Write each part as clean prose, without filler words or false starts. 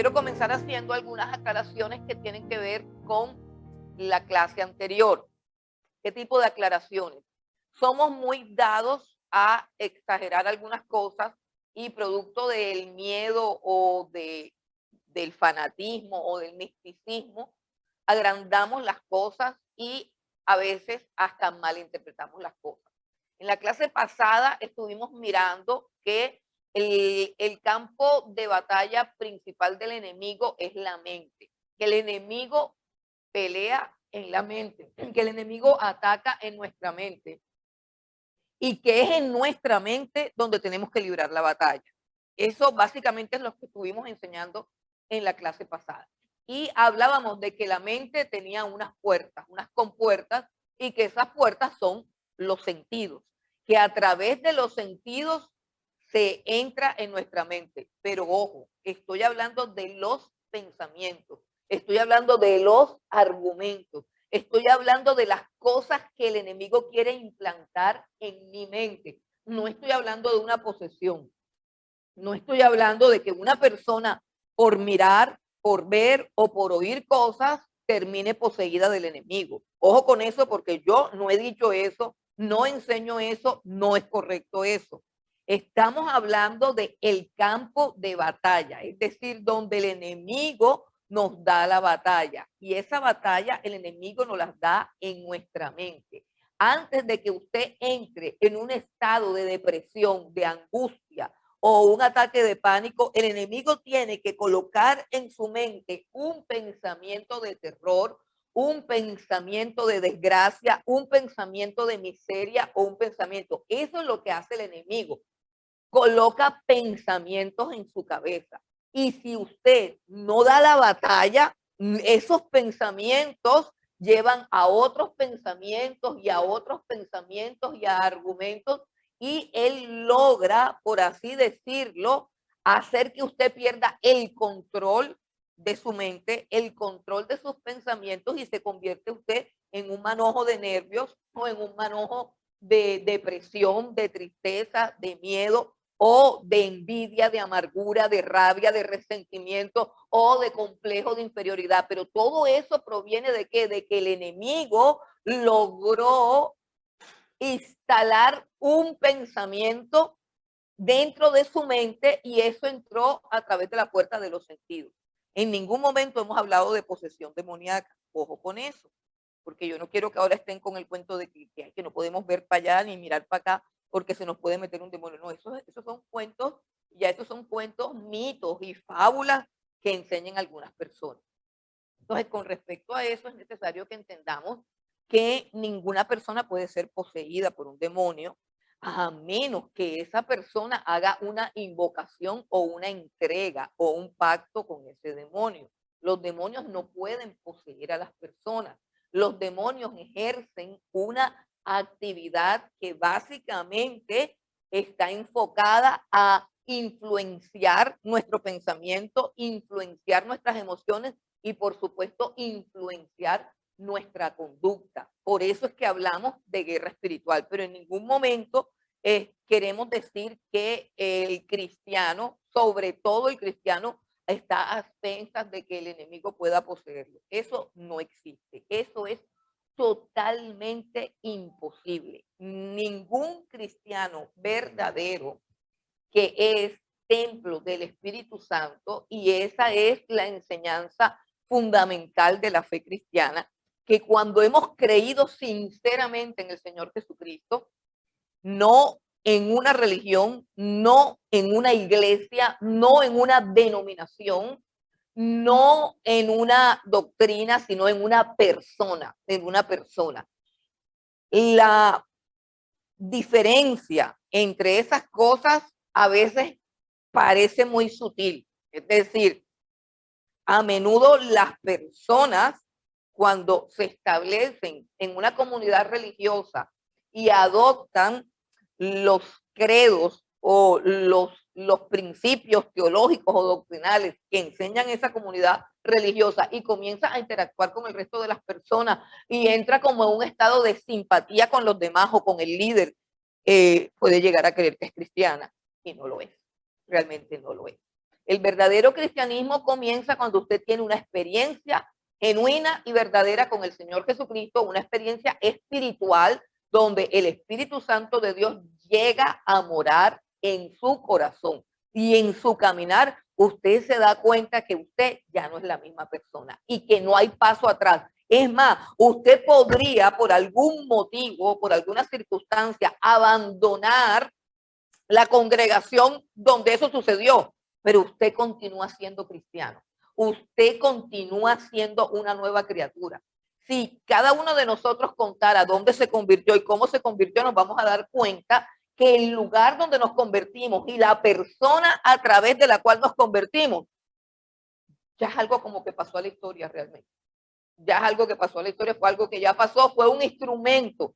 quiero comenzar haciendo algunas aclaraciones que tienen que ver con la clase anterior. ¿Qué tipo de aclaraciones? Somos muy dados a exagerar algunas cosas y producto del miedo o del fanatismo o del misticismo, agrandamos las cosas y a veces hasta malinterpretamos las cosas. En la clase pasada estuvimos mirando que el campo de batalla principal del enemigo es la mente, que el enemigo pelea en la mente, que el enemigo ataca en nuestra mente y que es en nuestra mente donde tenemos que librar la batalla. Eso básicamente es lo que estuvimos enseñando en la clase pasada. Y hablábamos de que la mente tenía unas puertas, unas compuertas, y que esas puertas son los sentidos, que a través de los sentidos se entra en nuestra mente. Pero ojo, estoy hablando de los pensamientos, estoy hablando de los argumentos, estoy hablando de las cosas que el enemigo quiere implantar en mi mente. No estoy hablando de una posesión. No estoy hablando de que una persona por mirar, por ver o por oír cosas termine poseída del enemigo. Ojo con eso, porque yo no he dicho eso, no enseño eso, no es correcto eso. Estamos hablando de el campo de batalla, es decir, donde el enemigo nos da la batalla, y esa batalla el enemigo nos la da en nuestra mente. Antes de que usted entre en un estado de depresión, de angustia o un ataque de pánico, el enemigo tiene que colocar en su mente un pensamiento de terror, un pensamiento de desgracia, un pensamiento de miseria o un pensamiento. Eso es lo que hace el enemigo. Coloca pensamientos en su cabeza. Y si usted no da la batalla, esos pensamientos llevan a otros pensamientos y a otros pensamientos y a argumentos, y él logra, por así decirlo, hacer que usted pierda el control de su mente, el control de sus pensamientos, y se convierte usted en un manojo de nervios o en un manojo de depresión, de tristeza, de miedo o de envidia, de amargura, de rabia, de resentimiento o de complejo de inferioridad. Pero todo eso proviene de qué? De que el enemigo logró instalar un pensamiento dentro de su mente, y eso entró a través de la puerta de los sentidos. En ningún momento hemos hablado de posesión demoníaca. Ojo con eso, porque yo no quiero que ahora estén con el cuento de que no podemos ver para allá ni mirar para acá porque se nos puede meter un demonio. No, esos son cuentos, ya estos son cuentos, mitos y fábulas que enseñan algunas personas. Entonces, con respecto a eso, es necesario que entendamos que ninguna persona puede ser poseída por un demonio, a menos que esa persona haga una invocación o una entrega o un pacto con ese demonio. Los demonios no pueden poseer a las personas. Los demonios ejercen una actividad que básicamente está enfocada a influenciar nuestro pensamiento, influenciar nuestras emociones y, por supuesto, influenciar nuestra conducta. Por eso es que hablamos de guerra espiritual, pero en ningún momento queremos decir que el cristiano, sobre todo el cristiano, está a expensas de que el enemigo pueda poseerlo. Eso no existe. Eso es totalmente imposible. Ningún cristiano verdadero, que es templo del Espíritu Santo, y esa es la enseñanza fundamental de la fe cristiana, que cuando hemos creído sinceramente en el Señor Jesucristo, no en una religión, no en una iglesia, no en una denominación, no en una doctrina, sino en una persona, en una persona. La diferencia entre esas cosas a veces parece muy sutil. Es decir, a menudo las personas, cuando se establecen en una comunidad religiosa y adoptan los credos o los principios teológicos o doctrinales que enseñan esa comunidad religiosa, y comienza a interactuar con el resto de las personas y entra como en un estado de simpatía con los demás o con el líder, puede llegar a creer que es cristiana, y no lo es. Realmente no lo es. El verdadero cristianismo comienza cuando usted tiene una experiencia genuina y verdadera con el Señor Jesucristo, una experiencia espiritual donde el Espíritu Santo de Dios llega a morar en su corazón y en su caminar. Usted se da cuenta que usted ya no es la misma persona y que no hay paso atrás. Es más, usted podría por algún motivo, por alguna circunstancia, abandonar la congregación donde eso sucedió, pero usted continúa siendo cristiano. Usted continúa siendo una nueva criatura. Si cada uno de nosotros contara dónde se convirtió y cómo se convirtió, nos vamos a dar cuenta que el lugar donde nos convertimos y la persona a través de la cual nos convertimos ya es algo como que pasó a la historia realmente. Ya es algo que pasó a la historia, fue algo que ya pasó, fue un instrumento,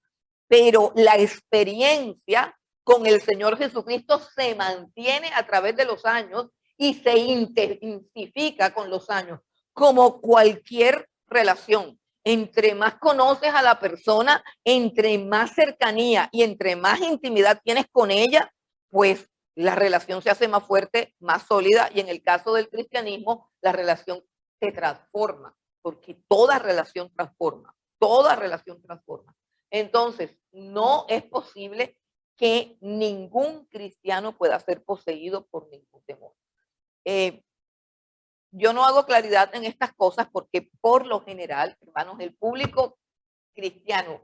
pero la experiencia con el Señor Jesucristo se mantiene a través de los años y se intensifica con los años, como cualquier relación. Entre más conoces a la persona, entre más cercanía y entre más intimidad tienes con ella, pues la relación se hace más fuerte, más sólida, y en el caso del cristianismo, la relación se transforma, porque toda relación transforma, toda relación transforma. Entonces, no es posible que ningún cristiano pueda ser poseído por ningún demonio. Yo no hago claridad en estas cosas porque por lo general, hermanos, el público cristiano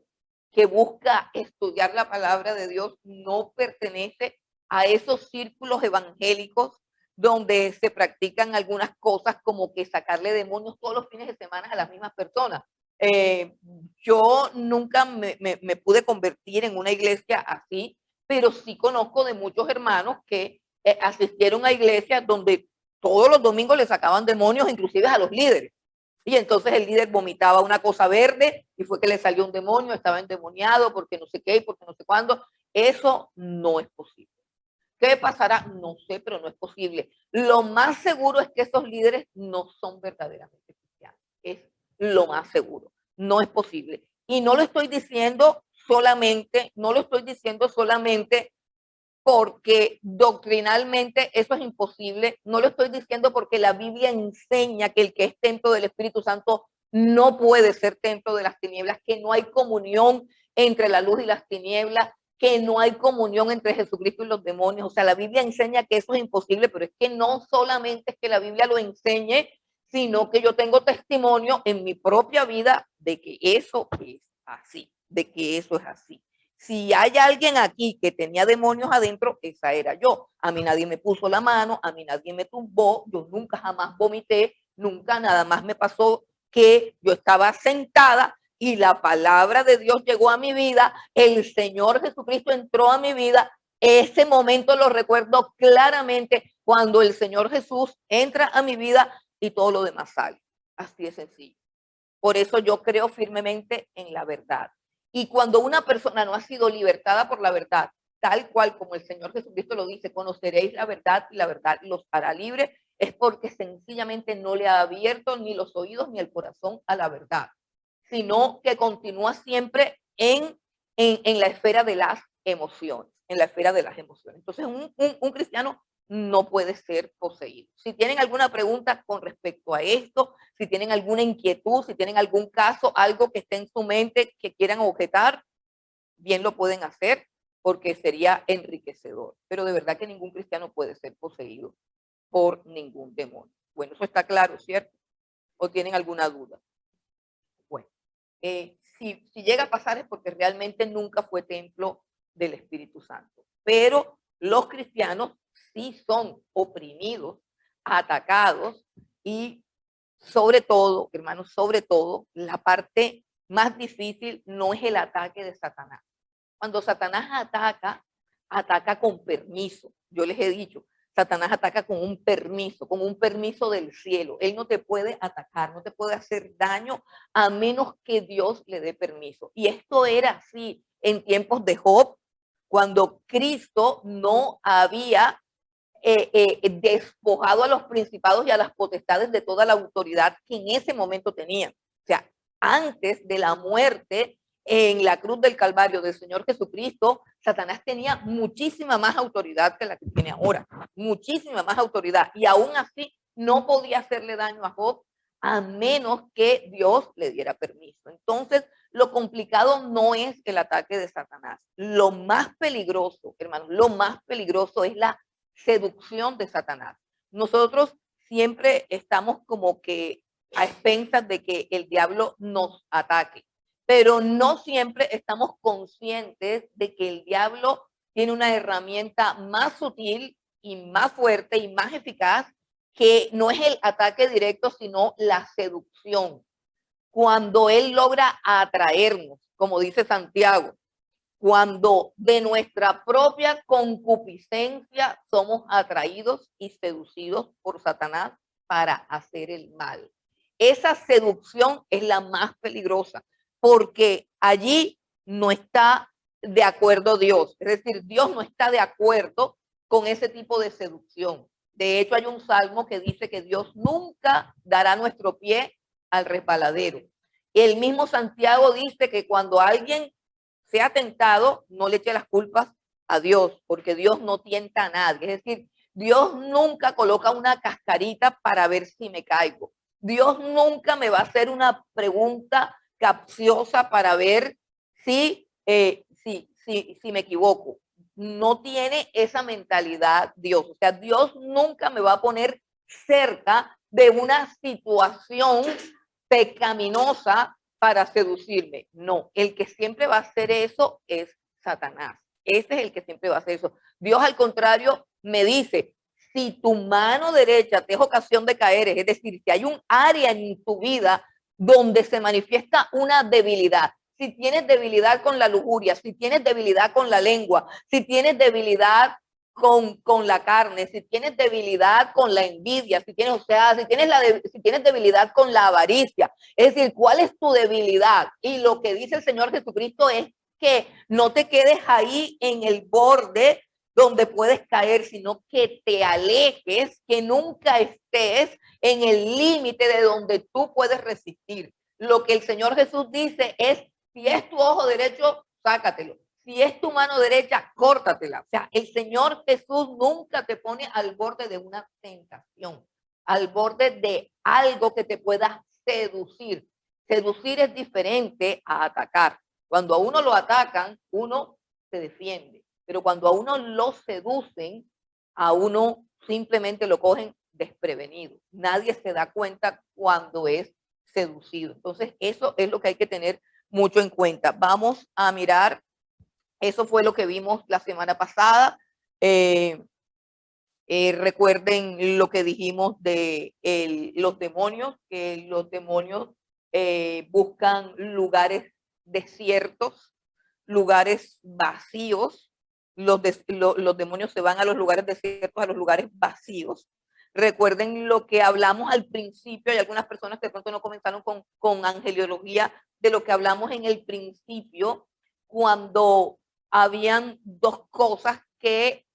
que busca estudiar la palabra de Dios no pertenece a esos círculos evangélicos donde se practican algunas cosas como que sacarle demonios todos los fines de semana a las mismas personas. Yo nunca me pude convertir en una iglesia así, pero sí conozco de muchos hermanos que asistieron a iglesias donde todos los domingos le sacaban demonios, inclusive a los líderes. Y entonces el líder vomitaba una cosa verde y fue que le salió un demonio, estaba endemoniado porque no sé qué y porque no sé cuándo. Eso no es posible. ¿Qué pasará? No sé, pero no es posible. Lo más seguro es que esos líderes no son verdaderamente cristianos. Es lo más seguro. No es posible. Y no lo estoy diciendo solamente, porque doctrinalmente eso es imposible. No lo estoy diciendo porque la Biblia enseña que el que es templo del Espíritu Santo no puede ser templo de las tinieblas, que no hay comunión entre la luz y las tinieblas, que no hay comunión entre Jesucristo y los demonios. O sea, la Biblia enseña que eso es imposible, pero es que no solamente es que la Biblia lo enseñe, sino que yo tengo testimonio en mi propia vida de que eso es así, de que eso es así. Si hay alguien aquí que tenía demonios adentro, esa era yo. A mí nadie me puso la mano, a mí nadie me tumbó, yo nunca jamás vomité, nunca, nada más me pasó que yo estaba sentada y la palabra de Dios llegó a mi vida, el Señor Jesucristo entró a mi vida. Ese momento lo recuerdo claramente, cuando el Señor Jesús entra a mi vida y todo lo demás sale. Así de sencillo. Por eso yo creo firmemente en la verdad. Y cuando una persona no ha sido libertada por la verdad, tal cual como el Señor Jesucristo lo dice, conoceréis la verdad y la verdad los hará libres, es porque sencillamente no le ha abierto ni los oídos ni el corazón a la verdad, sino que continúa siempre en la esfera de las emociones, en la esfera de las emociones. Entonces, un cristiano no puede ser poseído. Si tienen alguna pregunta con respecto a esto, si tienen alguna inquietud, si tienen algún caso, algo que esté en su mente que quieran objetar, bien lo pueden hacer porque sería enriquecedor. Pero de verdad que ningún cristiano puede ser poseído por ningún demonio. Bueno, eso está claro, ¿cierto? ¿O tienen alguna duda? Bueno, si llega a pasar es porque realmente nunca fue templo del Espíritu Santo. Pero los cristianos sí son oprimidos, atacados y sobre todo, hermanos, sobre todo, la parte más difícil no es el ataque de Satanás. Cuando Satanás ataca, ataca con permiso. Yo les he dicho, Satanás ataca con un permiso del cielo. Él no te puede atacar, no te puede hacer daño a menos que Dios le dé permiso. Y esto era así en tiempos de Job, cuando Cristo no había despojado a los principados y a las potestades de toda la autoridad que en ese momento tenían. O sea, antes de la muerte, en la cruz del Calvario del Señor Jesucristo, Satanás tenía muchísima más autoridad que la que tiene ahora, muchísima más autoridad, y aún así no podía hacerle daño a Job a menos que Dios le diera permiso. Entonces, lo complicado no es el ataque de Satanás. Lo más peligroso, hermanos, lo más peligroso es la seducción de Satanás. Nosotros siempre estamos como que a expensas de que el diablo nos ataque, pero no siempre estamos conscientes de que el diablo tiene una herramienta más sutil y más fuerte y más eficaz, que no es el ataque directo, sino la seducción. Cuando él logra atraernos, como dice Santiago, cuando de nuestra propia concupiscencia somos atraídos y seducidos por Satanás para hacer el mal. Esa seducción es la más peligrosa, porque allí no está de acuerdo Dios. Es decir, Dios no está de acuerdo con ese tipo de seducción. De hecho, hay un salmo que dice que Dios nunca dará nuestro pie al resbaladero. El mismo Santiago dice que cuando alguien sea tentado, no le eche las culpas a Dios, porque Dios no tienta a nadie. Es decir, Dios nunca coloca una cascarita para ver si me caigo. Dios nunca me va a hacer una pregunta capciosa para ver si me equivoco. No tiene esa mentalidad Dios. O sea, Dios nunca me va a poner cerca de una situación pecaminosa para seducirme. No, el que siempre va a hacer eso es Satanás. Ese es el que siempre va a hacer eso. Dios, al contrario, me dice, si tu mano derecha te es ocasión de caer, es decir, si hay un área en tu vida donde se manifiesta una debilidad, si tienes debilidad con la lujuria, si tienes debilidad con la lengua, si tienes debilidad con la carne, si tienes debilidad con la envidia, si tienes, o sea, si tienes debilidad con la avaricia, es decir, ¿cuál es tu debilidad? Y lo que dice el Señor Jesucristo es que no te quedes ahí en el borde donde puedes caer, sino que te alejes, que nunca estés en el límite de donde tú puedes resistir. Lo que el Señor Jesús dice es, si es tu ojo derecho, sácatelo. Si es tu mano derecha, córtatela. O sea, el Señor Jesús nunca te pone al borde de una tentación, al borde de algo que te pueda seducir. Seducir es diferente a atacar. Cuando a uno lo atacan, uno se defiende. Pero cuando a uno lo seducen, a uno simplemente lo cogen desprevenido. Nadie se da cuenta cuando es seducido. Entonces, eso es lo que hay que tener mucho en cuenta. Vamos a mirar, eso fue lo que vimos la semana pasada. Recuerden lo que dijimos de los demonios, que los demonios buscan lugares desiertos, lugares vacíos. Los demonios se van a los lugares desiertos, a los lugares vacíos. Recuerden lo que hablamos al principio. Hay algunas personas que de pronto no comenzaron con angeliología, de lo que hablamos en el principio, cuando habían dos cosas que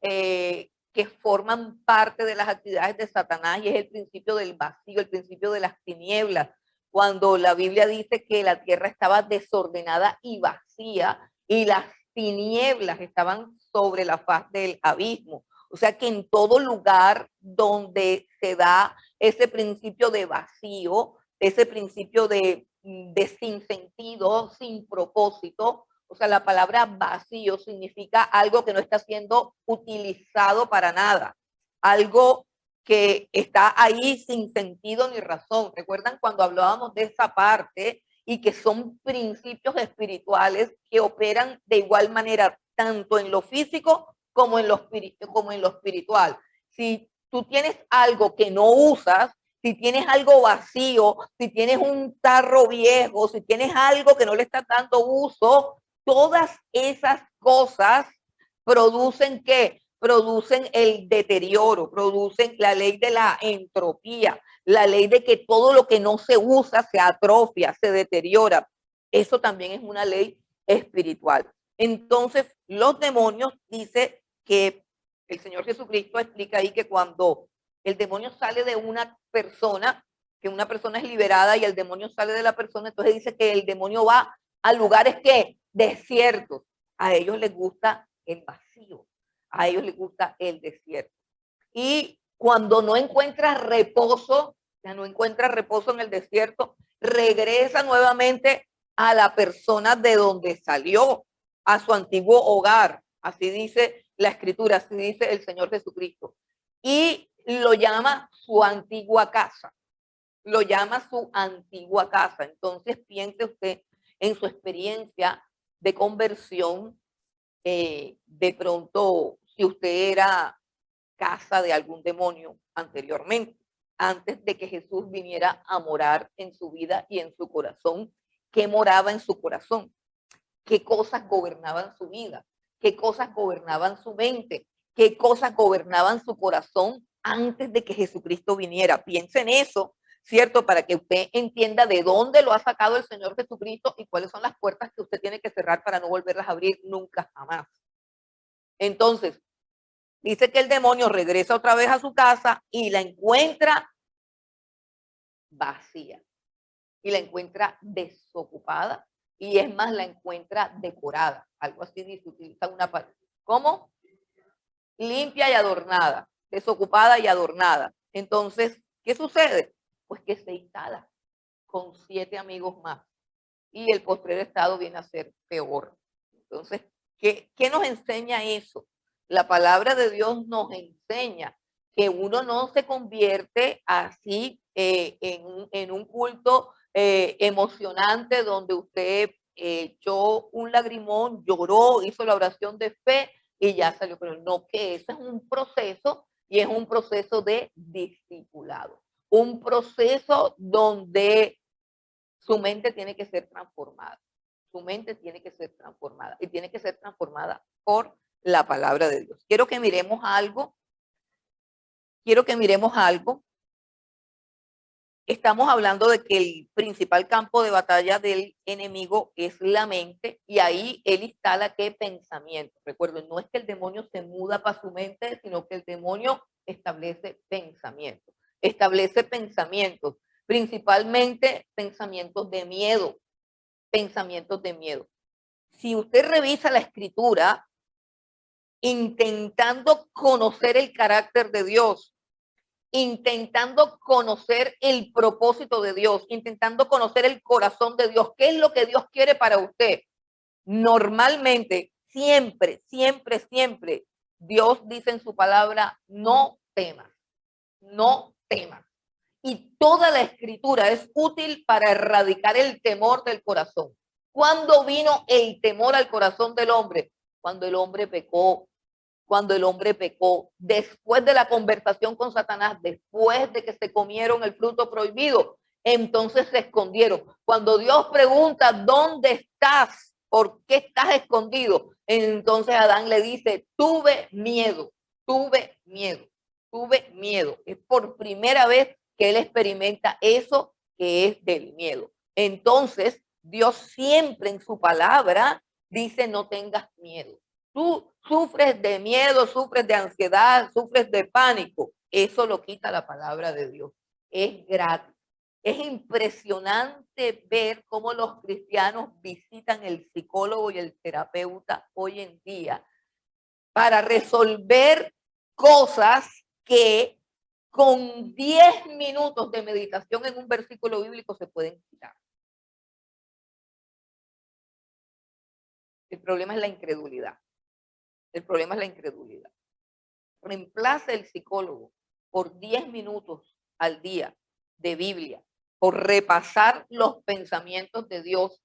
forman parte de las actividades de Satanás, y es el principio del vacío, el principio de las tinieblas. Cuando la Biblia dice que la tierra estaba desordenada y vacía y las tinieblas estaban sobre la faz del abismo. O sea que en todo lugar donde se da ese principio de vacío, ese principio de sin sentido, sin propósito, o sea, la palabra vacío significa algo que no está siendo utilizado para nada, algo que está ahí sin sentido ni razón. ¿Recuerdan cuando hablábamos de esa parte? Y que son principios espirituales que operan de igual manera tanto en lo físico como en lo espiritual. Si tú tienes algo que no usas, si tienes algo vacío, si tienes un tarro viejo, si tienes algo que no le estás dando uso, todas esas cosas producen ¿qué? Producen el deterioro, producen la ley de la entropía, la ley de que todo lo que no se usa se atrofia, se deteriora. Eso también es una ley espiritual. Entonces, los demonios, dice que el Señor Jesucristo explica ahí que cuando el demonio sale de una persona, que una persona es liberada y el demonio sale de la persona, entonces dice que el demonio va a lugares que desiertos. A ellos les gusta el vacío, a ellos les gusta el desierto. Y cuando no encuentra reposo, ya no encuentra reposo en el desierto, regresa nuevamente a la persona de donde salió, a su antiguo hogar. Así dice la escritura, así dice el Señor Jesucristo. Y lo llama su antigua casa. Lo llama su antigua casa. Entonces piense usted en su experiencia de conversión. De pronto, si usted era casa de algún demonio anteriormente, antes de que Jesús viniera a morar en su vida y en su corazón, ¿qué moraba en su corazón? ¿Qué cosas gobernaban su vida? ¿Qué cosas gobernaban su mente? ¿Qué cosas gobernaban su corazón antes de que Jesucristo viniera? Piense en eso, ¿cierto? Para que usted entienda de dónde lo ha sacado el Señor Jesucristo y cuáles son las puertas que usted tiene que cerrar para no volverlas a abrir nunca jamás. Entonces, dice que el demonio regresa otra vez a su casa y la encuentra vacía. Y la encuentra desocupada. Y es más, la encuentra decorada. Algo así dice, utiliza una palabra. ¿Cómo? Limpia y adornada. Desocupada y adornada. Entonces, ¿qué sucede? Pues que se instala con 7 amigos más. Y el postrer estado viene a ser peor. Entonces, ¿qué nos enseña eso? La palabra de Dios nos enseña que uno no se convierte así en un culto emocionante donde usted echó un lagrimón, lloró, hizo la oración de fe y ya salió. Pero no, que ese es un proceso y es un proceso de discipulado. Un proceso donde su mente tiene que ser transformada. Su mente tiene que ser transformada y tiene que ser transformada por la palabra de Dios. Quiero que miremos algo. Estamos hablando de que el principal campo de batalla del enemigo es la mente y ahí él instala qué pensamiento. Recuerden, no es que el demonio se muda para su mente, sino que el demonio establece pensamientos. Establece pensamientos, principalmente pensamientos de miedo. Pensamientos de miedo. Si usted revisa la escritura, intentando conocer el carácter de Dios, intentando conocer el propósito de Dios, intentando conocer el corazón de Dios, qué es lo que Dios quiere para usted. Normalmente, siempre, siempre, siempre, Dios dice en su palabra, no temas, no temas. Y toda la escritura es útil para erradicar el temor del corazón. ¿Cuándo vino el temor al corazón del hombre? Cuando el hombre pecó. Cuando el hombre pecó, después de la conversación con Satanás, después de que se comieron el fruto prohibido, entonces se escondieron. Cuando Dios pregunta, ¿dónde estás? ¿Por qué estás escondido? Entonces Adán le dice, tuve miedo, tuve miedo, tuve miedo. Es por primera vez que él experimenta eso que es del miedo. Entonces, Dios siempre en su palabra dice, no tengas miedo. Tú sufres de miedo, sufres de ansiedad, sufres de pánico. Eso lo quita la palabra de Dios. Es gratis. Es impresionante ver cómo los cristianos visitan el psicólogo y el terapeuta hoy en día para resolver cosas que con 10 minutos de meditación en un versículo bíblico se pueden quitar. El problema es la incredulidad. El problema es la incredulidad. Reemplace el psicólogo por 10 minutos al día de Biblia, por repasar los pensamientos de Dios,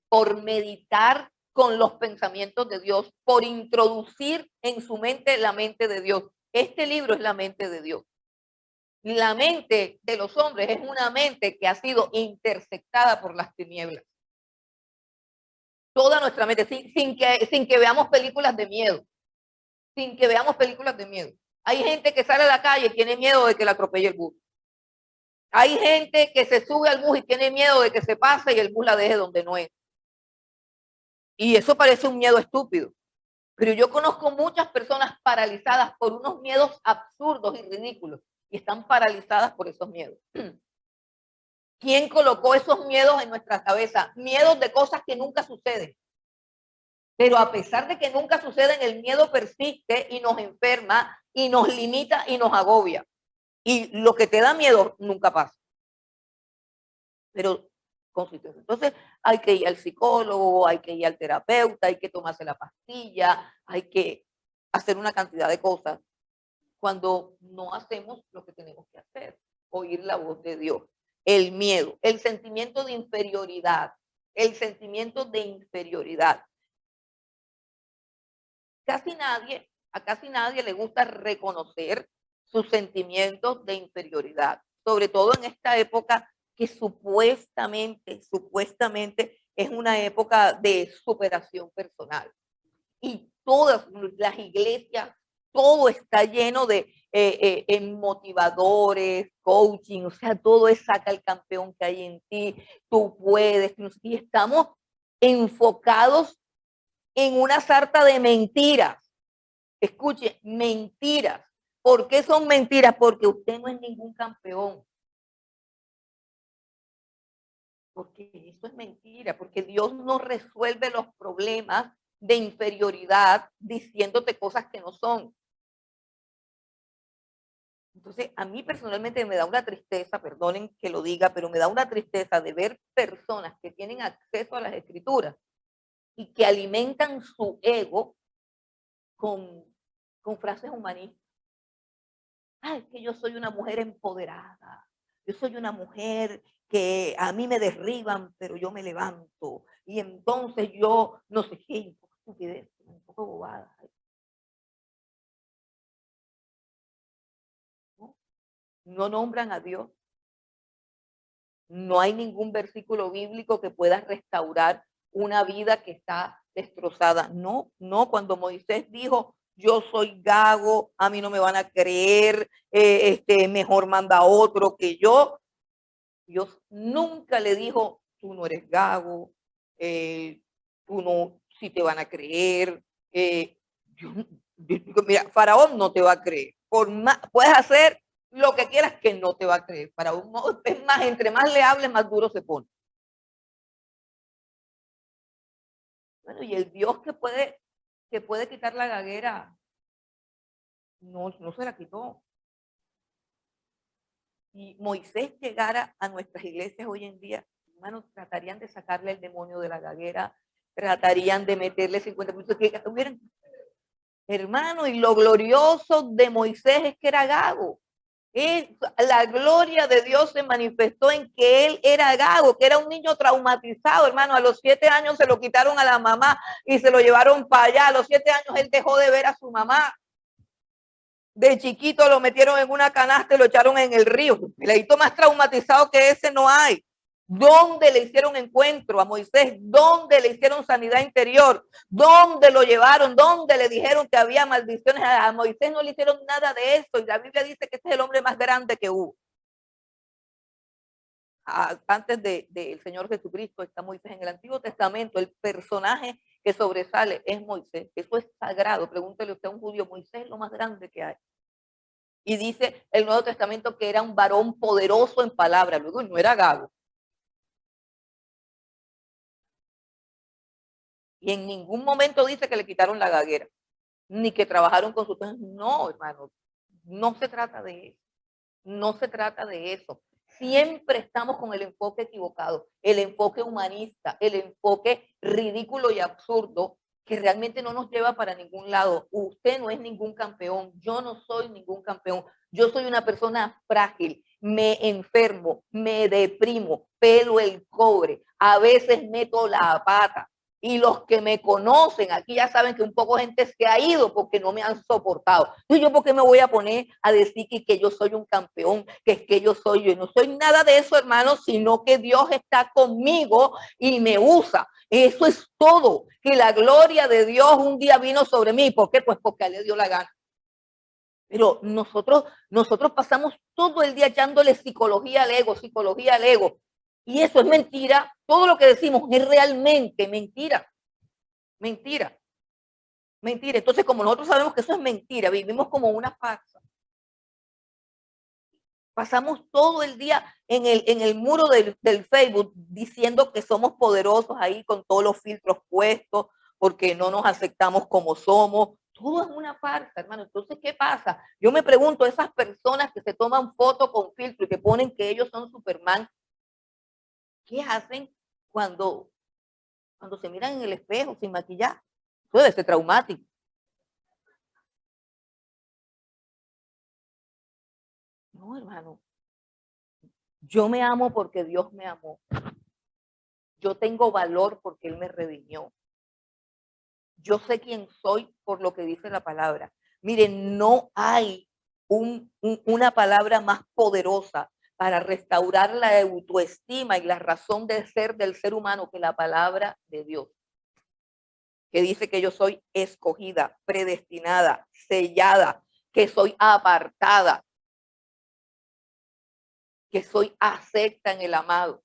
por meditar con los pensamientos de Dios, por introducir en su mente la mente de Dios. Este libro es la mente de Dios. La mente de los hombres es una mente que ha sido interceptada por las tinieblas. Toda nuestra mente, sin que veamos películas de miedo. Sin que veamos películas de miedo. Hay gente que sale a la calle y tiene miedo de que la atropelle el bus. Hay gente que se sube al bus y tiene miedo de que se pase y el bus la deje donde no es. Y eso parece un miedo estúpido. Pero yo conozco muchas personas paralizadas por unos miedos absurdos y ridículos. Y están paralizadas por esos miedos. ¿Quién colocó esos miedos en nuestra cabeza? Miedos de cosas que nunca suceden. Pero a pesar de que nunca suceden, el miedo persiste y nos enferma y nos limita y nos agobia. Y lo que te da miedo nunca pasa. Pero consiste. Entonces hay que ir al psicólogo, hay que ir al terapeuta, hay que tomarse la pastilla, hay que hacer una cantidad de cosas cuando no hacemos lo que tenemos que hacer, oír la voz de Dios. El miedo, el sentimiento de inferioridad, el sentimiento de inferioridad. A casi nadie le gusta reconocer sus sentimientos de inferioridad, sobre todo en esta época que supuestamente es una época de superación personal. Y todas las iglesias, todo está lleno de motivadores, coaching, o sea, todo es saca el campeón que hay en ti, tú puedes, y estamos enfocados en una sarta de mentiras. Escuche, mentiras. ¿Por qué son mentiras? Porque usted no es ningún campeón. Porque eso es mentira, porque Dios no resuelve los problemas de inferioridad diciéndote cosas que no son. Entonces, a mí personalmente me da una tristeza, perdonen que lo diga, pero me da una tristeza de ver personas que tienen acceso a las escrituras y que alimentan su ego con frases humanistas. Ah, es que yo soy una mujer empoderada, yo soy una mujer que a mí me derriban, pero yo me levanto. Y entonces yo, no sé qué, un poco estupidez, un poco bobada. ¿No? No nombran a Dios. No hay ningún versículo bíblico que pueda restaurar una vida que está destrozada. No, no, cuando Moisés dijo, yo soy gago, a mí no me van a creer, mejor manda a otro que yo. Dios nunca le dijo, tú no eres gago, tú no, si te van a creer. Yo, mira, Faraón no te va a creer. Por más, puedes hacer lo que quieras que no te va a creer. Faraón no, es más, entre más le hables, más duro se pone. Bueno, y el Dios que puede quitar la gaguera, no se la quitó. Si Moisés llegara a nuestras iglesias hoy en día, hermanos, tratarían de sacarle el demonio de la gaguera, tratarían de meterle 50 minutos. Hermano, y lo glorioso de Moisés es que era gago. La gloria de Dios se manifestó en que él era gago, que era un niño traumatizado, hermano. A los 7 años se lo quitaron a la mamá y se lo llevaron para allá. A los 7 años él dejó de ver a su mamá. De chiquito lo metieron en una canasta y lo echaron en el río. El leíto más traumatizado que ese no hay. ¿Dónde le hicieron encuentro a Moisés? ¿Dónde le hicieron sanidad interior? ¿Dónde lo llevaron? ¿Dónde le dijeron que había maldiciones? A Moisés no le hicieron nada de eso. Y la Biblia dice que este es el hombre más grande que hubo. Antes del Señor Jesucristo está Moisés. En el Antiguo Testamento el personaje que sobresale es Moisés. Eso es sagrado. Pregúntele usted a un judío, Moisés es lo más grande que hay. Y dice el Nuevo Testamento que era un varón poderoso en palabra. Luego no era gago. Y en ningún momento dice que le quitaron la gaguera, ni que trabajaron con sus hijos. No, hermano, no se trata de eso. No se trata de eso. Siempre estamos con el enfoque equivocado, el enfoque humanista, el enfoque ridículo y absurdo que realmente no nos lleva para ningún lado. Usted no es ningún campeón, yo no soy ningún campeón. Yo soy una persona frágil, me enfermo, me deprimo, pelo el cobre, a veces meto la pata. Y los que me conocen aquí ya saben que un poco gente se ha ido porque no me han soportado. ¿Y yo por qué me voy a poner a decir que yo soy un campeón, que es que yo soy? Yo no soy nada de eso, hermano, sino que Dios está conmigo y me usa. Eso es todo. Que la gloria de Dios un día vino sobre mí. ¿Por qué? Pues porque a él le dio la gana. Pero nosotros pasamos todo el día echándole psicología al ego, psicología al ego. Y eso es mentira. Todo lo que decimos es realmente mentira. Mentira. Mentira. Entonces, como nosotros sabemos que eso es mentira, vivimos como una farsa. Pasamos todo el día en el muro del Facebook diciendo que somos poderosos ahí con todos los filtros puestos, porque no nos aceptamos como somos. Todo es una farsa, hermano. Entonces, ¿qué pasa? Yo me pregunto, esas personas que se toman fotos con filtro y que ponen que ellos son Superman, ¿qué hacen cuando se miran en el espejo sin maquillaje? Puede ser traumático. No, hermano. Yo me amo porque Dios me amó. Yo tengo valor porque Él me redimió. Yo sé quién soy por lo que dice la palabra. Miren, no hay una palabra más poderosa para restaurar la autoestima y la razón de ser del ser humano que la palabra de Dios, que dice que yo soy escogida, predestinada, sellada, que soy apartada, que soy acepta en el amado.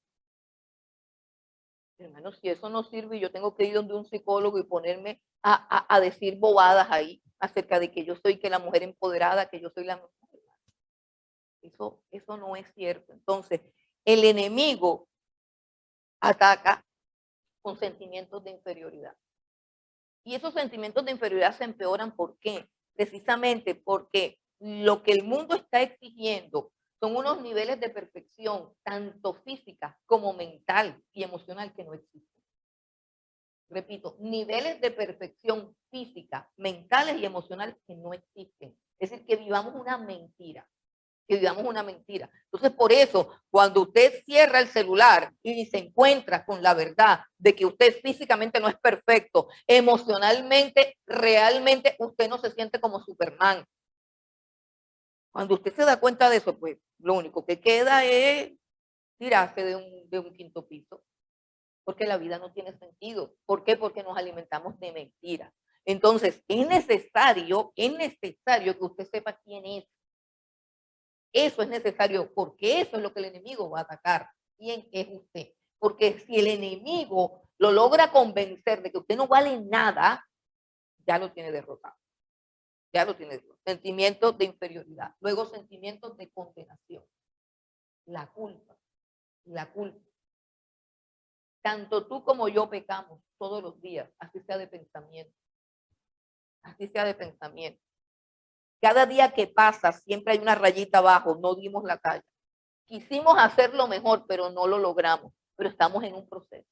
Hermano, si eso no sirve, yo tengo que ir donde un psicólogo y ponerme a decir bobadas ahí acerca de que yo soy que la mujer empoderada, que yo soy la mujer. Eso no es cierto. Entonces, el enemigo ataca con sentimientos de inferioridad. Y esos sentimientos de inferioridad se empeoran, ¿por qué? Precisamente porque lo que el mundo está exigiendo son unos niveles de perfección, tanto física como mental y emocional, que no existen. Repito, niveles de perfección física, mentales y emocionales que no existen. Es decir, que vivamos una mentira. Que vivamos una mentira. Entonces, por eso, cuando usted cierra el celular y se encuentra con la verdad de que usted físicamente no es perfecto, emocionalmente, realmente usted no se siente como Superman. Cuando usted se da cuenta de eso, pues lo único que queda es tirarse de un quinto piso, porque la vida no tiene sentido. ¿Por qué? Porque nos alimentamos de mentiras. Entonces, es necesario que usted sepa quién es. Eso es necesario, porque eso es lo que el enemigo va a atacar. ¿Quién es usted? Porque si el enemigo lo logra convencer de que usted no vale nada, ya lo tiene derrotado. Ya lo tiene derrotado. Sentimientos de inferioridad. Luego, sentimientos de condenación. La culpa. La culpa. Tanto tú como yo pecamos todos los días, así sea de pensamiento. Así sea de pensamiento. Cada día que pasa siempre hay una rayita abajo, no dimos la talla. Quisimos hacerlo mejor, pero no lo logramos. Pero estamos en un proceso.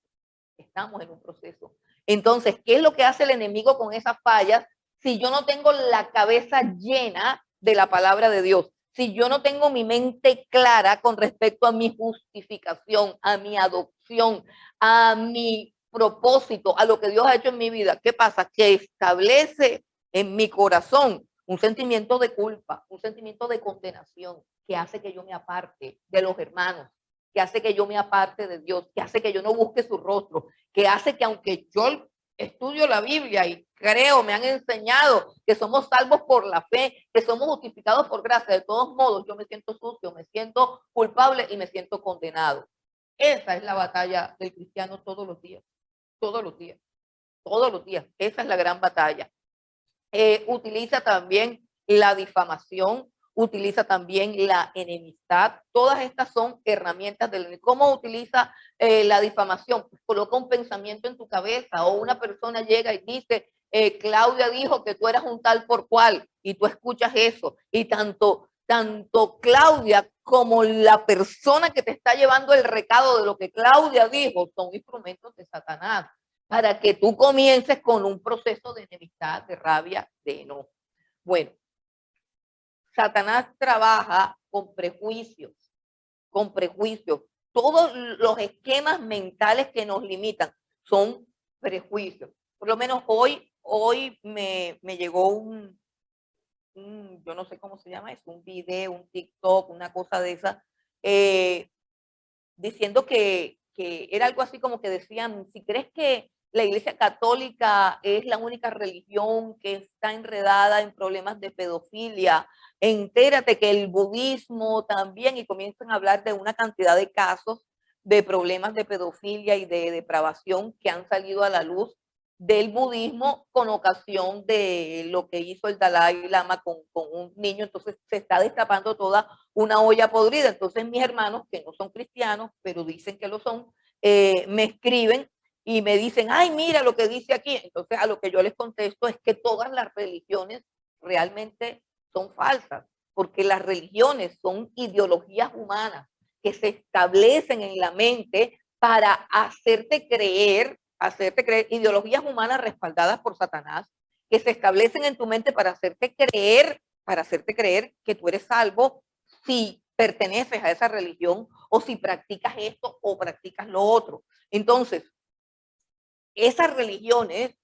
Estamos en un proceso. Entonces, ¿qué es lo que hace el enemigo con esas fallas? Si yo no tengo la cabeza llena de la palabra de Dios, si yo no tengo mi mente clara con respecto a mi justificación, a mi adopción, a mi propósito, a lo que Dios ha hecho en mi vida, ¿qué pasa? Que establece en mi corazón un sentimiento de culpa, un sentimiento de condenación que hace que yo me aparte de los hermanos, que hace que yo me aparte de Dios, que hace que yo no busque su rostro, que hace que aunque yo estudio la Biblia y creo, me han enseñado que somos salvos por la fe, que somos justificados por gracia, de todos modos yo me siento sucio, me siento culpable y me siento condenado. Esa es la batalla del cristiano todos los días, todos los días, todos los días. Esa es la gran batalla. Utiliza también la difamación, utiliza también la enemistad. Todas estas son herramientas del enemigo. ¿Cómo utiliza la difamación? Pues coloca un pensamiento en tu cabeza, o una persona llega y dice, Claudia dijo que tú eras un tal por cual, y tú escuchas eso, y tanto Claudia como la persona que te está llevando el recado de lo que Claudia dijo son instrumentos de Satanás, para que tú comiences con un proceso de enemistad, de rabia, de enojo. Bueno, Satanás trabaja con prejuicios, con prejuicios. Todos los esquemas mentales que nos limitan son prejuicios. Por lo menos hoy me llegó yo no sé cómo se llama eso, un video, un TikTok, una cosa de esa, diciendo que era algo así como que decían, si crees que la Iglesia Católica es la única religión que está enredada en problemas de pedofilia, entérate que el budismo también, y comienzan a hablar de una cantidad de casos de problemas de pedofilia y de depravación que han salido a la luz del budismo con ocasión de lo que hizo el Dalai Lama con un niño. Entonces se está destapando toda una olla podrida. Entonces mis hermanos, que no son cristianos, pero dicen que lo son, me escriben y me dicen, ay, mira lo que dice aquí. Entonces a lo que yo les contesto es que todas las religiones realmente son falsas, porque las religiones son ideologías humanas que se establecen en la mente para hacerte creer ideologías humanas respaldadas por Satanás, que se establecen en tu mente para hacerte creer que tú eres salvo si perteneces a esa religión o si practicas esto o practicas lo otro. Entonces, esas religiones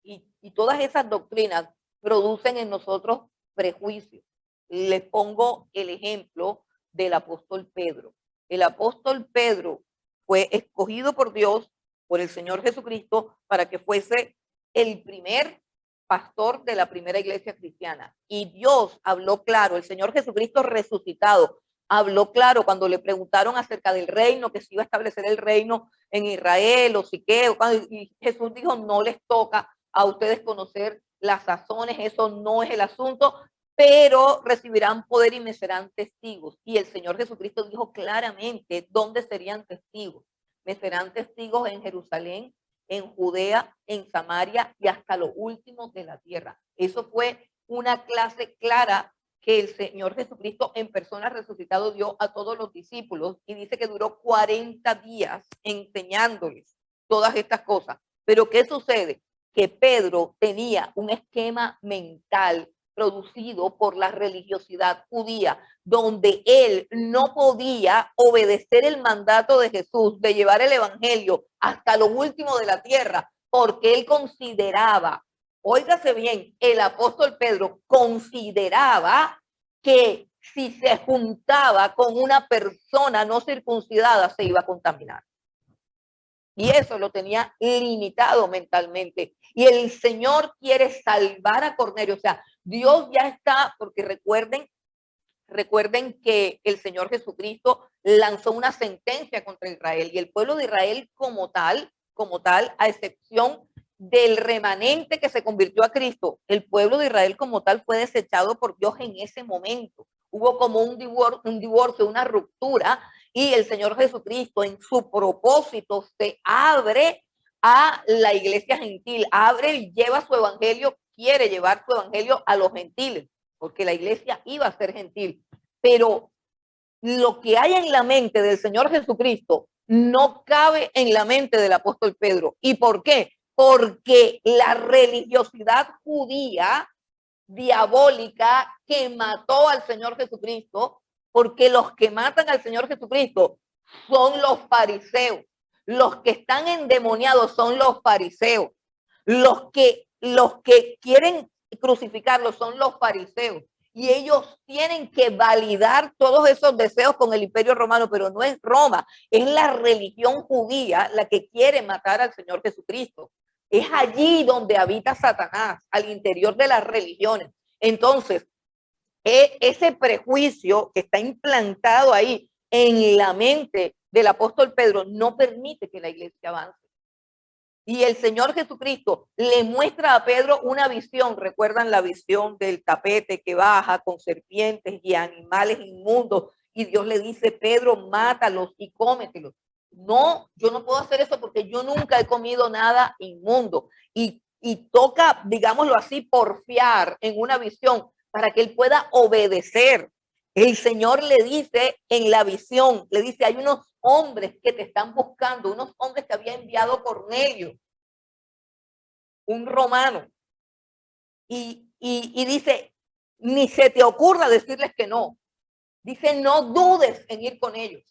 y todas esas doctrinas producen en nosotros prejuicios. Les pongo el ejemplo del apóstol Pedro. El apóstol Pedro fue escogido por Dios, por el Señor Jesucristo, para que fuese el primer pastor de la primera iglesia cristiana. Y Dios habló claro, el Señor Jesucristo resucitado, habló claro cuando le preguntaron acerca del reino, que se iba a establecer el reino en Israel o si qué, y Jesús dijo, no les toca a ustedes conocer las sazones, eso no es el asunto, pero recibirán poder y me serán testigos. Y el Señor Jesucristo dijo claramente dónde serían testigos. Me serán testigos en Jerusalén, en Judea, en Samaria y hasta lo último de la tierra. Eso fue una clase clara que el Señor Jesucristo en persona resucitado dio a todos los discípulos y dice que duró 40 días enseñándoles todas estas cosas. Pero ¿qué sucede? Que Pedro tenía un esquema mental producido por la religiosidad judía, donde él no podía obedecer el mandato de Jesús de llevar el evangelio hasta lo último de la tierra, porque él consideraba, óigase bien, el apóstol Pedro consideraba que si se juntaba con una persona no circuncidada se iba a contaminar. Y eso lo tenía limitado mentalmente. Y el Señor quiere salvar a Cornelio. O sea, Dios ya está, porque recuerden que el Señor Jesucristo lanzó una sentencia contra Israel y el pueblo de Israel como tal, a excepción del remanente que se convirtió a Cristo, el pueblo de Israel como tal fue desechado por Dios en ese momento. Hubo como un divorcio, una ruptura, y el Señor Jesucristo en su propósito se abre a la iglesia gentil, abre y lleva su evangelio, quiere llevar su evangelio a los gentiles, porque la iglesia iba a ser gentil. Pero lo que hay en la mente del Señor Jesucristo no cabe en la mente del apóstol Pedro. ¿Y por qué? Porque la religiosidad judía diabólica que mató al Señor Jesucristo, porque los que matan al Señor Jesucristo son los fariseos, los que están endemoniados son los fariseos, los que quieren crucificarlo son los fariseos, y ellos tienen que validar todos esos deseos con el Imperio Romano, pero no es Roma, es la religión judía la que quiere matar al Señor Jesucristo. Es allí donde habita Satanás, al interior de las religiones. Entonces, ese prejuicio que está implantado ahí en la mente del apóstol Pedro no permite que la iglesia avance. Y el Señor Jesucristo le muestra a Pedro una visión. ¿Recuerdan la visión del tapete que baja con serpientes y animales inmundos? Y Dios le dice, Pedro, mátalos y cómetelos. No, yo no puedo hacer eso porque yo nunca he comido nada inmundo. Y toca, digámoslo así, porfiar en una visión para que él pueda obedecer. El Señor le dice en la visión, le dice, hay unos hombres que te están buscando, unos hombres que había enviado Cornelio, un romano. Y dice, ni se te ocurra decirles que no. Dice, no dudes en ir con ellos.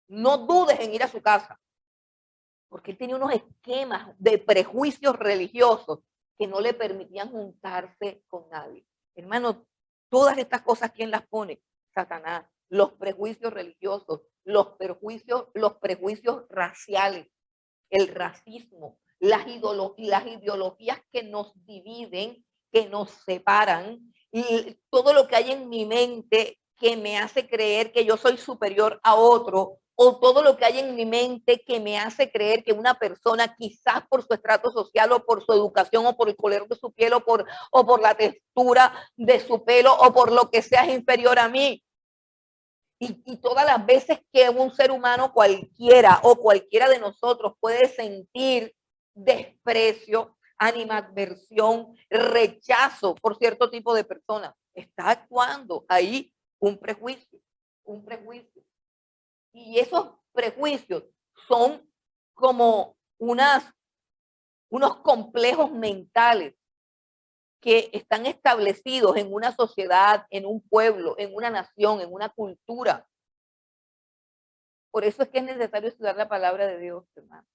No dudes en ir a su casa. Porque él tenía unos esquemas de prejuicios religiosos que no le permitían juntarse con nadie. Hermano, todas estas cosas, ¿quién las pone? Satanás. Los prejuicios religiosos, los prejuicios raciales, el racismo, las ideologías que nos dividen, que nos separan, y todo lo que hay en mi mente que me hace creer que yo soy superior a otro o todo lo que hay en mi mente que me hace creer que una persona, quizás por su estrato social o por su educación o por el color de su piel o por la textura de su pelo o por lo que sea, es inferior a mí. Y todas las veces que un ser humano cualquiera o cualquiera de nosotros puede sentir desprecio, animadversión, rechazo por cierto tipo de personas, está actuando ahí un prejuicio, un prejuicio. Y esos prejuicios son como unos complejos mentales que están establecidos en una sociedad, en un pueblo, en una nación, en una cultura. Por eso es que es necesario estudiar la palabra de Dios, hermano.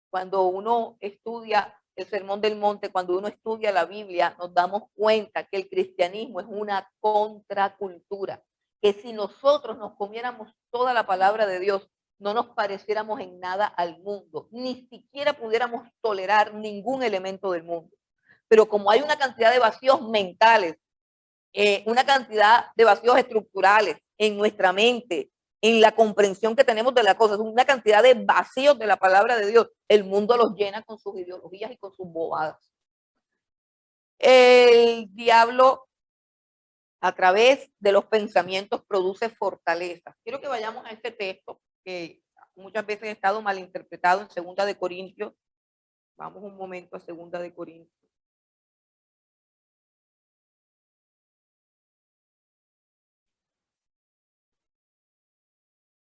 Cuando uno estudia el Sermón del Monte, cuando uno estudia la Biblia, nos damos cuenta que el cristianismo es una contracultura, que si nosotros nos comiéramos toda la palabra de Dios, no nos pareciéramos en nada al mundo, ni siquiera pudiéramos tolerar ningún elemento del mundo. Pero como hay una cantidad de vacíos mentales, una cantidad de vacíos estructurales en nuestra mente, en la comprensión que tenemos de las cosas, una cantidad de vacíos de la palabra de Dios, el mundo los llena con sus ideologías y con sus bobadas. El diablo, a través de los pensamientos, produce fortaleza. Quiero que vayamos a este texto que muchas veces ha estado malinterpretado en 2 de Corintios. Vamos un momento a 2 de Corintios.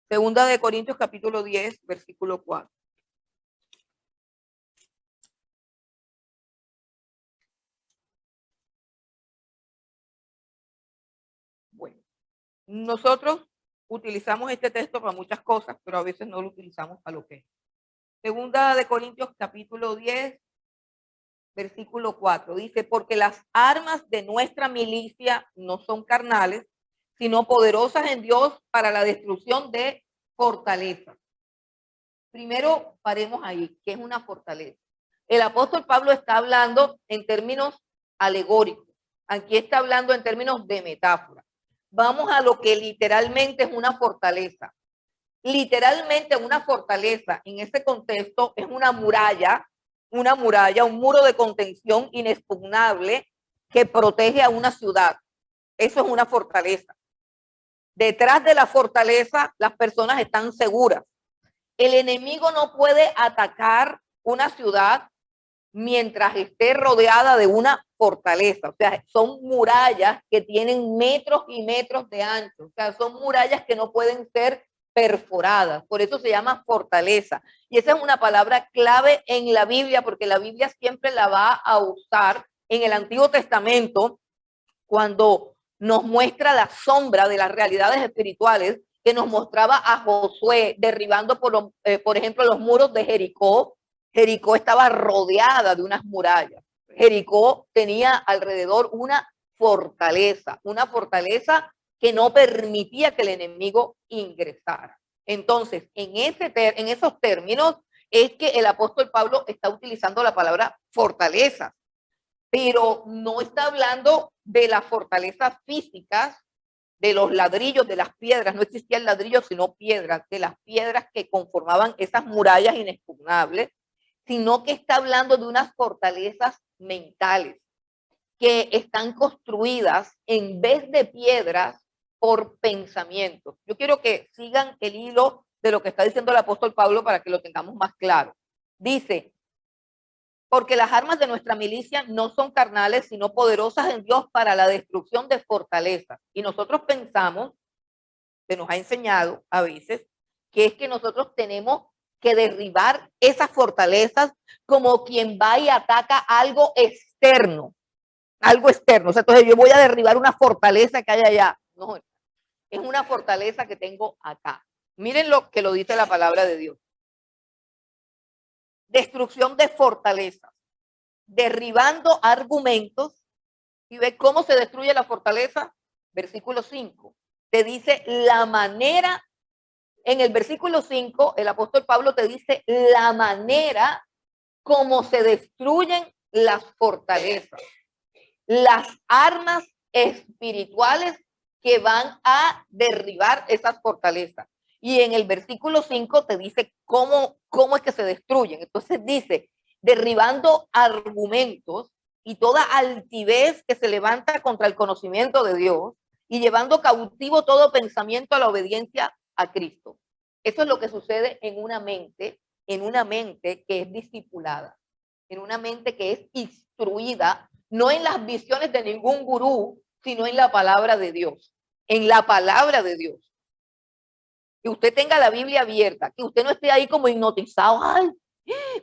Segunda de Corintios capítulo 10, versículo 4. Bueno, nosotros utilizamos este texto para muchas cosas, pero a veces no lo utilizamos para lo que es. Segunda de Corintios capítulo 10, versículo 4. Dice, porque las armas de nuestra milicia no son carnales, sino poderosas en Dios para la destrucción de fortalezas. Primero, paremos ahí, ¿qué es una fortaleza? El apóstol Pablo está hablando en términos alegóricos. Aquí está hablando en términos de metáfora. Vamos a lo que literalmente es una fortaleza. Literalmente una fortaleza en ese contexto es una muralla, un muro de contención inexpugnable que protege a una ciudad. Eso es una fortaleza. Detrás de la fortaleza, las personas están seguras. El enemigo no puede atacar una ciudad mientras esté rodeada de una fortaleza. O sea, son murallas que tienen metros y metros de ancho. O sea, son murallas que no pueden ser perforadas. Por eso se llama fortaleza. Y esa es una palabra clave en la Biblia, porque la Biblia siempre la va a usar en el Antiguo Testamento cuando nos muestra la sombra de las realidades espirituales que nos mostraba a Josué derribando, por ejemplo, los muros de Jericó. Jericó estaba rodeada de unas murallas. Jericó tenía alrededor una fortaleza que no permitía que el enemigo ingresara. Entonces, en esos términos es que el apóstol Pablo está utilizando la palabra fortaleza, pero no está hablando de las fortalezas físicas, de los ladrillos, de las piedras. No existían ladrillos, sino piedras, de las piedras que conformaban esas murallas inexpugnables, sino que está hablando de unas fortalezas mentales que están construidas en vez de piedras por pensamientos. Yo quiero que sigan el hilo de lo que está diciendo el apóstol Pablo para que lo tengamos más claro. Dice, porque las armas de nuestra milicia no son carnales, sino poderosas en Dios para la destrucción de fortalezas. Y nosotros pensamos, se nos ha enseñado a veces, que es que nosotros tenemos que derribar esas fortalezas como quien va y ataca algo externo. Algo externo. O sea, entonces yo voy a derribar una fortaleza que hay allá. No, es una fortaleza que tengo acá. Miren lo que lo dice la palabra de Dios. Destrucción de fortalezas, derribando argumentos. ¿Y ve cómo se destruye la fortaleza? Versículo 5. Te dice la manera, en el versículo 5, el apóstol Pablo te dice la manera como se destruyen las fortalezas, las armas espirituales que van a derribar esas fortalezas. Y en el versículo 5 te dice cómo es que se destruyen. Entonces dice, derribando argumentos y toda altivez que se levanta contra el conocimiento de Dios y llevando cautivo todo pensamiento a la obediencia a Cristo. Eso es lo que sucede en una mente que es discipulada, en una mente que es instruida, no en las visiones de ningún gurú, sino en la palabra de Dios, en la palabra de Dios. Que usted tenga la Biblia abierta, que usted no esté ahí como hipnotizado, ay,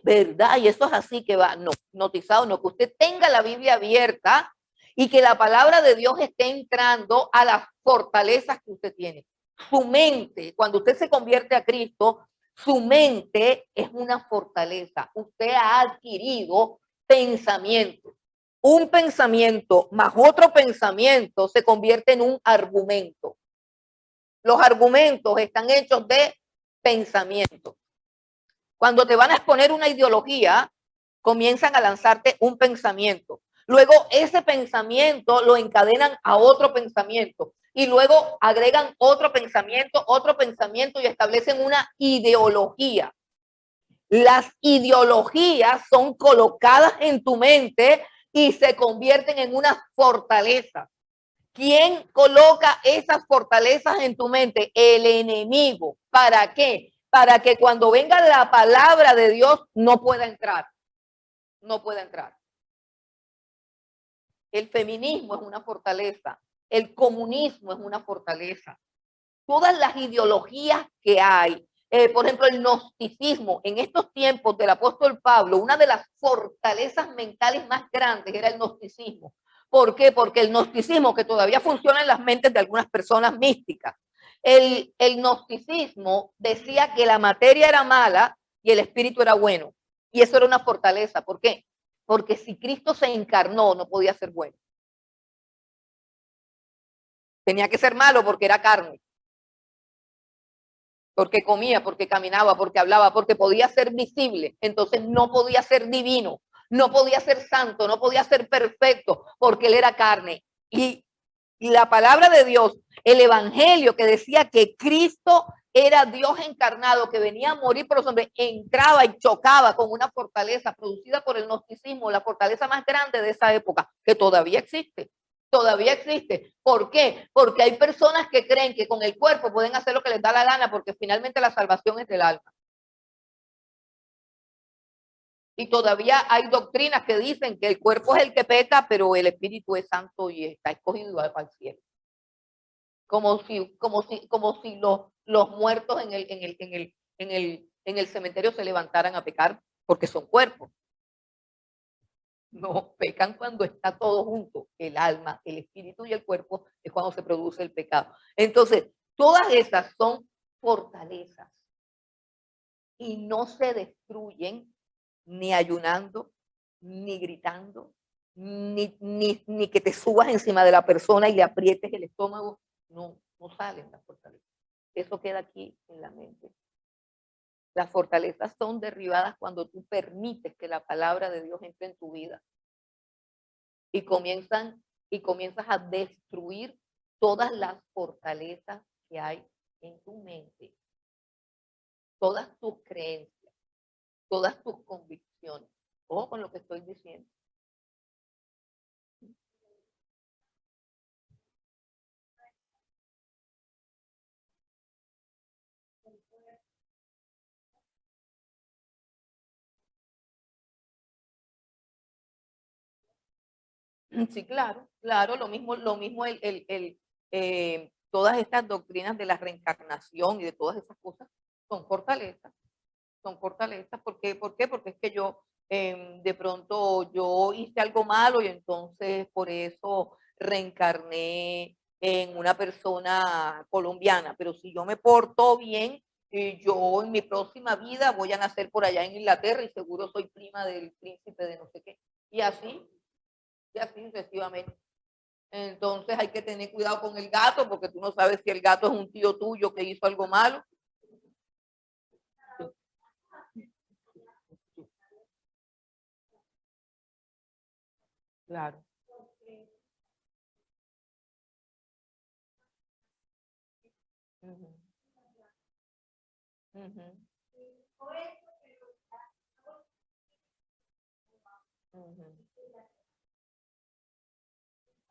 ¿verdad? Y eso es así que va, no, hipnotizado, no, que usted tenga la Biblia abierta y que la palabra de Dios esté entrando a las fortalezas que usted tiene. Su mente, cuando usted se convierte a Cristo, su mente es una fortaleza. Usted ha adquirido pensamiento. Un pensamiento más otro pensamiento se convierte en un argumento. Los argumentos están hechos de pensamiento. Cuando te van a exponer una ideología, comienzan a lanzarte un pensamiento. Luego ese pensamiento lo encadenan a otro pensamiento y luego agregan otro pensamiento y establecen una ideología. Las ideologías son colocadas en tu mente y se convierten en una fortaleza. ¿Quién coloca esas fortalezas en tu mente? El enemigo. ¿Para qué? Para que cuando venga la palabra de Dios no pueda entrar. No pueda entrar. El feminismo es una fortaleza. El comunismo es una fortaleza. Todas las ideologías que hay, por ejemplo, el gnosticismo, en estos tiempos del apóstol Pablo, una de las fortalezas mentales más grandes era el gnosticismo. ¿Por qué? Porque el gnosticismo, que todavía funciona en las mentes de algunas personas místicas, el gnosticismo decía que la materia era mala y el espíritu era bueno. Y eso era una fortaleza. ¿Por qué? Porque si Cristo se encarnó, no podía ser bueno. Tenía que ser malo porque era carne. Porque comía, porque caminaba, porque hablaba, porque podía ser visible. Entonces no podía ser divino, no podía ser santo, no podía ser perfecto, porque él era carne. Y la palabra de Dios, el evangelio que decía que Cristo era Dios encarnado, que venía a morir por los hombres, entraba y chocaba con una fortaleza producida por el gnosticismo, la fortaleza más grande de esa época, que todavía existe. Todavía existe. ¿Por qué? Porque hay personas que creen que con el cuerpo pueden hacer lo que les da la gana, porque finalmente la salvación es del alma. Y todavía hay doctrinas que dicen que el cuerpo es el que peca, pero el espíritu es santo y está escogido para el cielo. Como si los muertos en el cementerio se levantaran a pecar porque son cuerpos. No, pecan cuando está todo junto, el alma, el espíritu y el cuerpo, es cuando se produce el pecado. Entonces, todas esas son fortalezas y no se destruyen ni ayunando, ni gritando, ni que te subas encima de la persona y le aprietes el estómago. No, no salen las fortalezas. Eso queda aquí en la mente. Las fortalezas son derribadas cuando tú permites que la palabra de Dios entre en tu vida y comienzas a destruir todas las fortalezas que hay en tu mente, todas tus creencias, todas tus convicciones. Ojo con lo que estoy diciendo. Sí, claro, claro, lo mismo todas estas doctrinas de la reencarnación y de todas esas cosas son fortalezas. Son fortalezas. ¿Por qué? Porque es que yo de pronto yo hice algo malo y entonces por eso reencarné en una persona colombiana, pero si yo me porto bien, yo en mi próxima vida voy a nacer por allá en Inglaterra y seguro soy prima del príncipe de no sé qué. Y así sucesivamente. Entonces hay que tener cuidado con el gato porque tú no sabes si el gato es un tío tuyo que hizo algo malo. Claro. Uh -huh. Ujú. Ujú.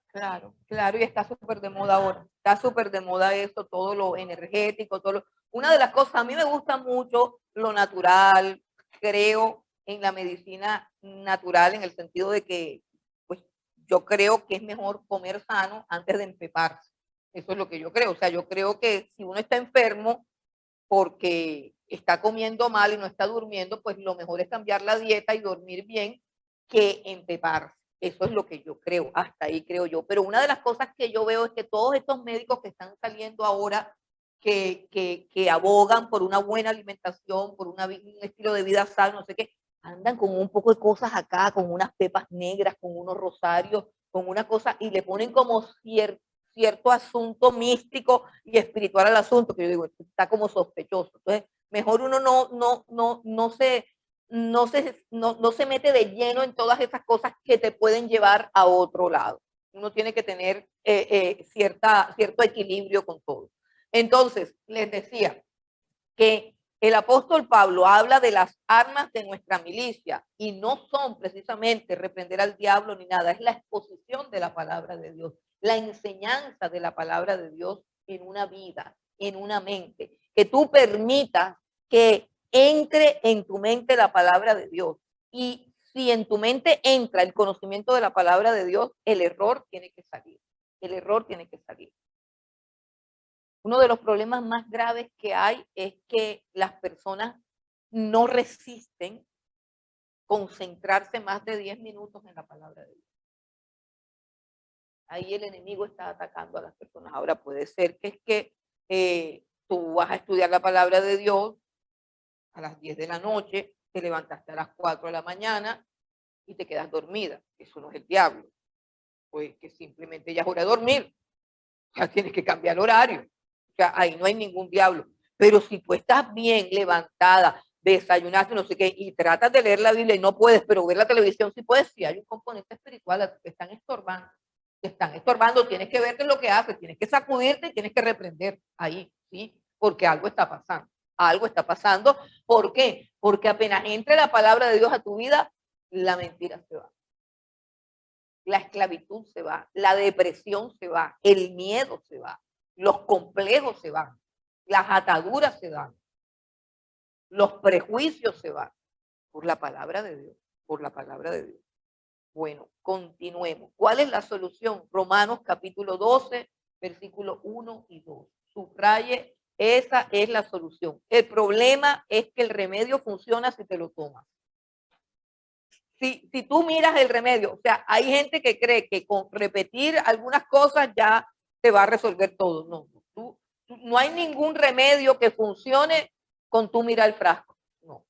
Claro, claro, y está súper de moda ahora. Está súper de moda eso, todo lo energético, todo lo... Una de las cosas, a mí me gusta mucho lo natural, creo en la medicina natural en el sentido de que, pues, yo creo que es mejor comer sano antes de empeparse. Eso es lo que yo creo. O sea, yo creo que si uno está enfermo porque está comiendo mal y no está durmiendo, pues lo mejor es cambiar la dieta y dormir bien que empeparse. Eso es lo que yo creo, hasta ahí creo yo. Pero una de las cosas que yo veo es que todos estos médicos que están saliendo ahora, que abogan por una buena alimentación, por un estilo de vida sano, no sé qué, andan con un poco de cosas acá, con unas pepas negras, con unos rosarios, con una cosa, y le ponen como cierto asunto místico y espiritual al asunto, que yo digo, está como sospechoso. Entonces, mejor uno no se mete de lleno en todas esas cosas que te pueden llevar a otro lado. Uno tiene que tener cierto equilibrio con todo. Entonces, les decía que el apóstol Pablo habla de las armas de nuestra milicia y no son precisamente reprender al diablo ni nada, es la exposición de la palabra de Dios, la enseñanza de la palabra de Dios en una vida, en una mente, que tú permitas que entre en tu mente la palabra de Dios. Y si en tu mente entra el conocimiento de la palabra de Dios, el error tiene que salir. El error tiene que salir. Uno de los problemas más graves que hay es que las personas no resisten concentrarse más de 10 minutos en la palabra de Dios. Ahí el enemigo está atacando a las personas. Ahora puede ser que es que tú vas a estudiar la palabra de Dios a las 10 de la noche, te levantaste a las 4 de la mañana y te quedas dormida. Eso no es el diablo. Pues que simplemente ya es hora de dormir. Ya tienes que cambiar el horario. O sea, ahí no hay ningún diablo. Pero si tú estás bien levantada, desayunaste, no sé qué, y tratas de leer la Biblia y no puedes, pero ver la televisión sí puedes, sí hay un componente espiritual, te están estorbando. Te están estorbando, tienes que ver qué es lo que haces, tienes que sacudirte y tienes que reprender ahí, ¿sí? Porque algo está pasando. Algo está pasando. ¿Por qué? Porque apenas entre la palabra de Dios a tu vida, la mentira se va. La esclavitud se va, la depresión se va, el miedo se va, los complejos se van, las ataduras se van, los prejuicios se van por la palabra de Dios, por la palabra de Dios. Bueno, continuemos. ¿Cuál es la solución? Romanos capítulo 12, versículo 1 y 2. Subraye, esa es la solución. El problema es que el remedio funciona si te lo tomas. Si tú miras el remedio, o sea, hay gente que cree que con repetir algunas cosas ya te va a resolver todo. No, no hay ningún remedio que funcione con tú mirar el frasco. No,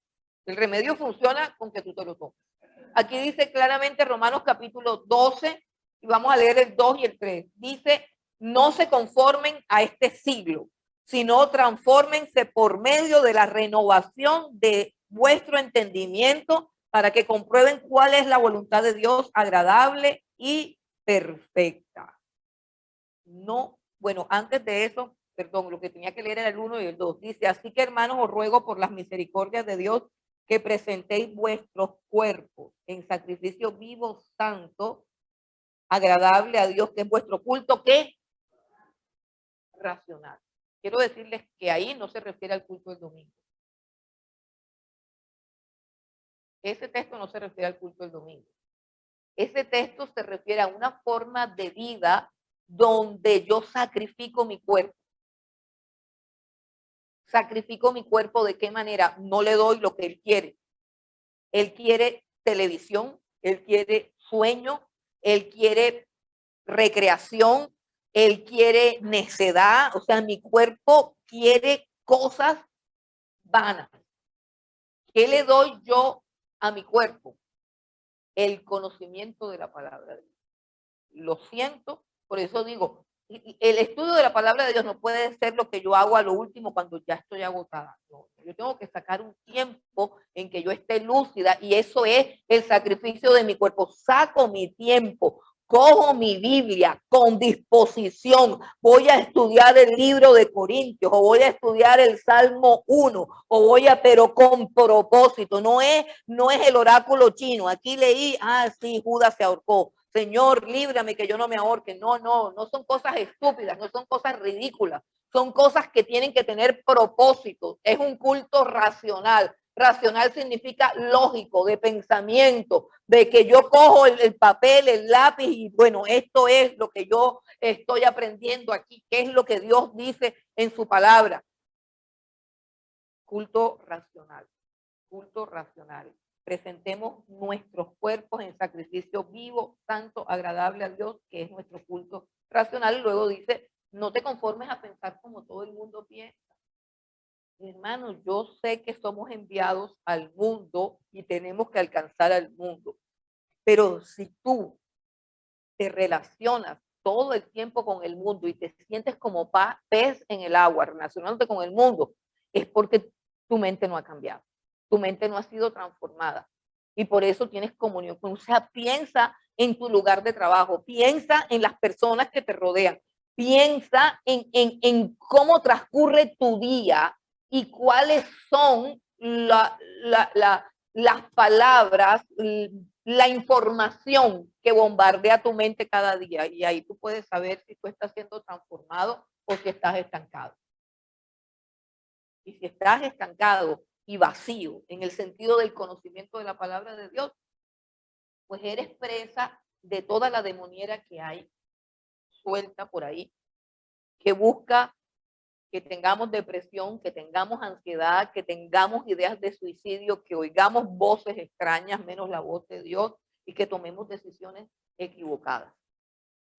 el remedio funciona con que tú te lo tomes. Aquí dice claramente Romanos capítulo 12, y vamos a leer el 2 y el 3. Dice, no se conformen a este siglo, sino transfórmense por medio de la renovación de vuestro entendimiento para que comprueben cuál es la voluntad de Dios agradable y perfecta. No, bueno, antes de eso, perdón, lo que tenía que leer era el 1 y el 2. Dice, así que hermanos, os ruego por las misericordias de Dios que presentéis vuestros cuerpos en sacrificio vivo, santo, agradable a Dios, que es vuestro culto, ¿qué? Racional. Quiero decirles que ahí no se refiere al culto del domingo. Ese texto no se refiere al culto del domingo. Ese texto se refiere a una forma de vida donde yo sacrifico mi cuerpo. Sacrifico mi cuerpo de qué manera? No le doy lo que él quiere. Él quiere televisión, él quiere sueño, él quiere recreación, él quiere necedad, o sea, mi cuerpo quiere cosas vanas. ¿Qué le doy yo a mi cuerpo? El conocimiento de la palabra de Dios. Lo siento, por eso digo, el estudio de la palabra de Dios no puede ser lo que yo hago a lo último cuando ya estoy agotada. No, yo tengo que sacar un tiempo en que yo esté lúcida y eso es el sacrificio de mi cuerpo. Saco mi tiempo, cojo mi Biblia con disposición, voy a estudiar el libro de Corintios, o voy a estudiar el Salmo 1, pero con propósito, no es el oráculo chino. Aquí leí, sí, Judas se ahorcó. Señor, líbrame que yo no me ahorque. No son cosas estúpidas, no son cosas ridículas, son cosas que tienen que tener propósito. Es un culto racional. Racional significa lógico, de pensamiento, de que yo cojo el papel, el lápiz y bueno, esto es lo que yo estoy aprendiendo aquí, qué es lo que Dios dice en su palabra. Culto racional, culto racional. Presentemos nuestros cuerpos en sacrificio vivo, santo, agradable a Dios, que es nuestro culto racional. Luego dice, no te conformes a pensar como todo el mundo piensa. Hermanos, yo sé que somos enviados al mundo y tenemos que alcanzar al mundo, pero si tú te relacionas todo el tiempo con el mundo y te sientes como pez en el agua, relacionándote con el mundo, es porque tu mente no ha cambiado, tu mente no ha sido transformada y por eso tienes comunión. O sea, piensa en tu lugar de trabajo, piensa en las personas que te rodean, piensa en cómo transcurre tu día y cuáles son las palabras, la información que bombardea tu mente cada día. Y ahí tú puedes saber si tú estás siendo transformado o si estás estancado. Y si estás estancado y vacío en el sentido del conocimiento de la palabra de Dios, pues eres presa de toda la demoniera que hay suelta por ahí, que busca que tengamos depresión, que tengamos ansiedad, que tengamos ideas de suicidio, que oigamos voces extrañas menos la voz de Dios y que tomemos decisiones equivocadas.